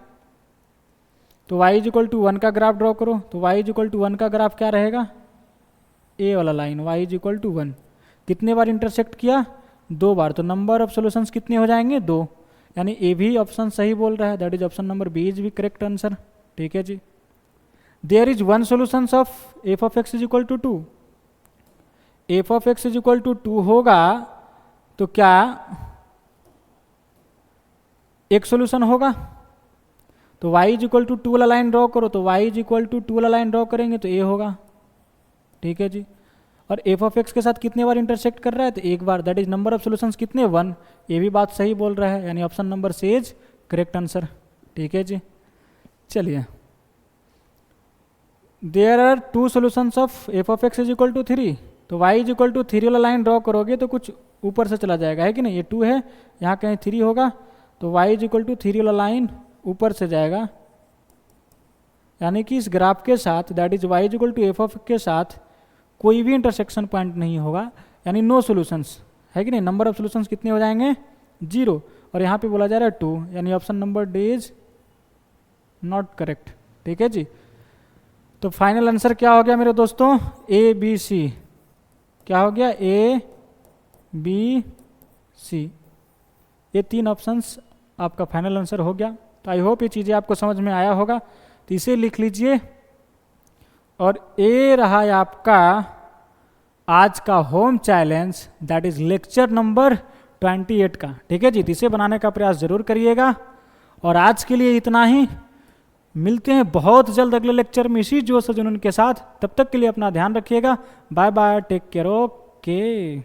[SPEAKER 1] तो y = 1 का ग्राफ ड्रॉ करो। तो y = 1 का ग्राफ क्या रहेगा? ए वाला लाइन y = 1 कितने बार इंटरसेक्ट किया? 2 बार। तो नंबर ऑफ सॉल्यूशंस कितने हो जाएंगे? 2। यानी ए भी ऑप्शन सही बोल रहा है, that is option number B is भी करेक्ट आंसर। ठीक है जी। There is 1 solutions of f(x) = 2। f(x) = 2 होगा तो क्या एक सॉल्यूशन होगा? तो y = 2 वाला लाइन ड्रॉ करो। तो y = 2 वाला लाइन ड्रॉ करेंगे तो ए होगा। ठीक है जी। और f(x) के साथ कितने बार इंटरसेक्ट कर रहा है? तो एक बार, that is number of solutions कितने? 1। ये भी बात सही बोल रहा है, यानी option number C is correct answer. ठीक है जी। चलिए there are 2 solutions of f(x) = 3। तो y = 3 वाला लाइन ड्रॉ करोगे तो कुछ ऊपर से चला जाएगा, है कि नहीं? ये 2 है, यहाँ कहीं 3 होगा, तो y = 3 वाला लाइन ऊपर से जाएगा। यानी कि इस ग्राफ के साथ, दैट इज y = f(x) के साथ कोई भी इंटरसेक्शन पॉइंट नहीं होगा, यानी नो सॉल्यूशंस, है कि नहीं? नंबर ऑफ सॉल्यूशंस कितने हो जाएंगे? 0। और यहाँ पे बोला जा रहा है 2, यानी option number D is not correct. ठीक है जी। तो फाइनल आंसर क्या हो गया मेरे दोस्तों? ए, बी, सी। क्या हो गया, ए बी सी, ये 3 ऑप्शंस आपका फाइनल आंसर हो गया। तो आई होप ये चीज़ें आपको समझ में आया होगा, तो इसे लिख लीजिए। और ये रहा है आपका आज का home challenge, that is lecture number 28 का। ठीक है जी, तो इसे बनाने का प्रयास जरूर करिएगा। और आज के लिए इतना ही, मिलते हैं बहुत जल्द अगले लेक्चर में इसी जोश और जुनून के साथ। तब तक के लिए अपना ध्यान रखिएगा। Bye bye, take care, okay.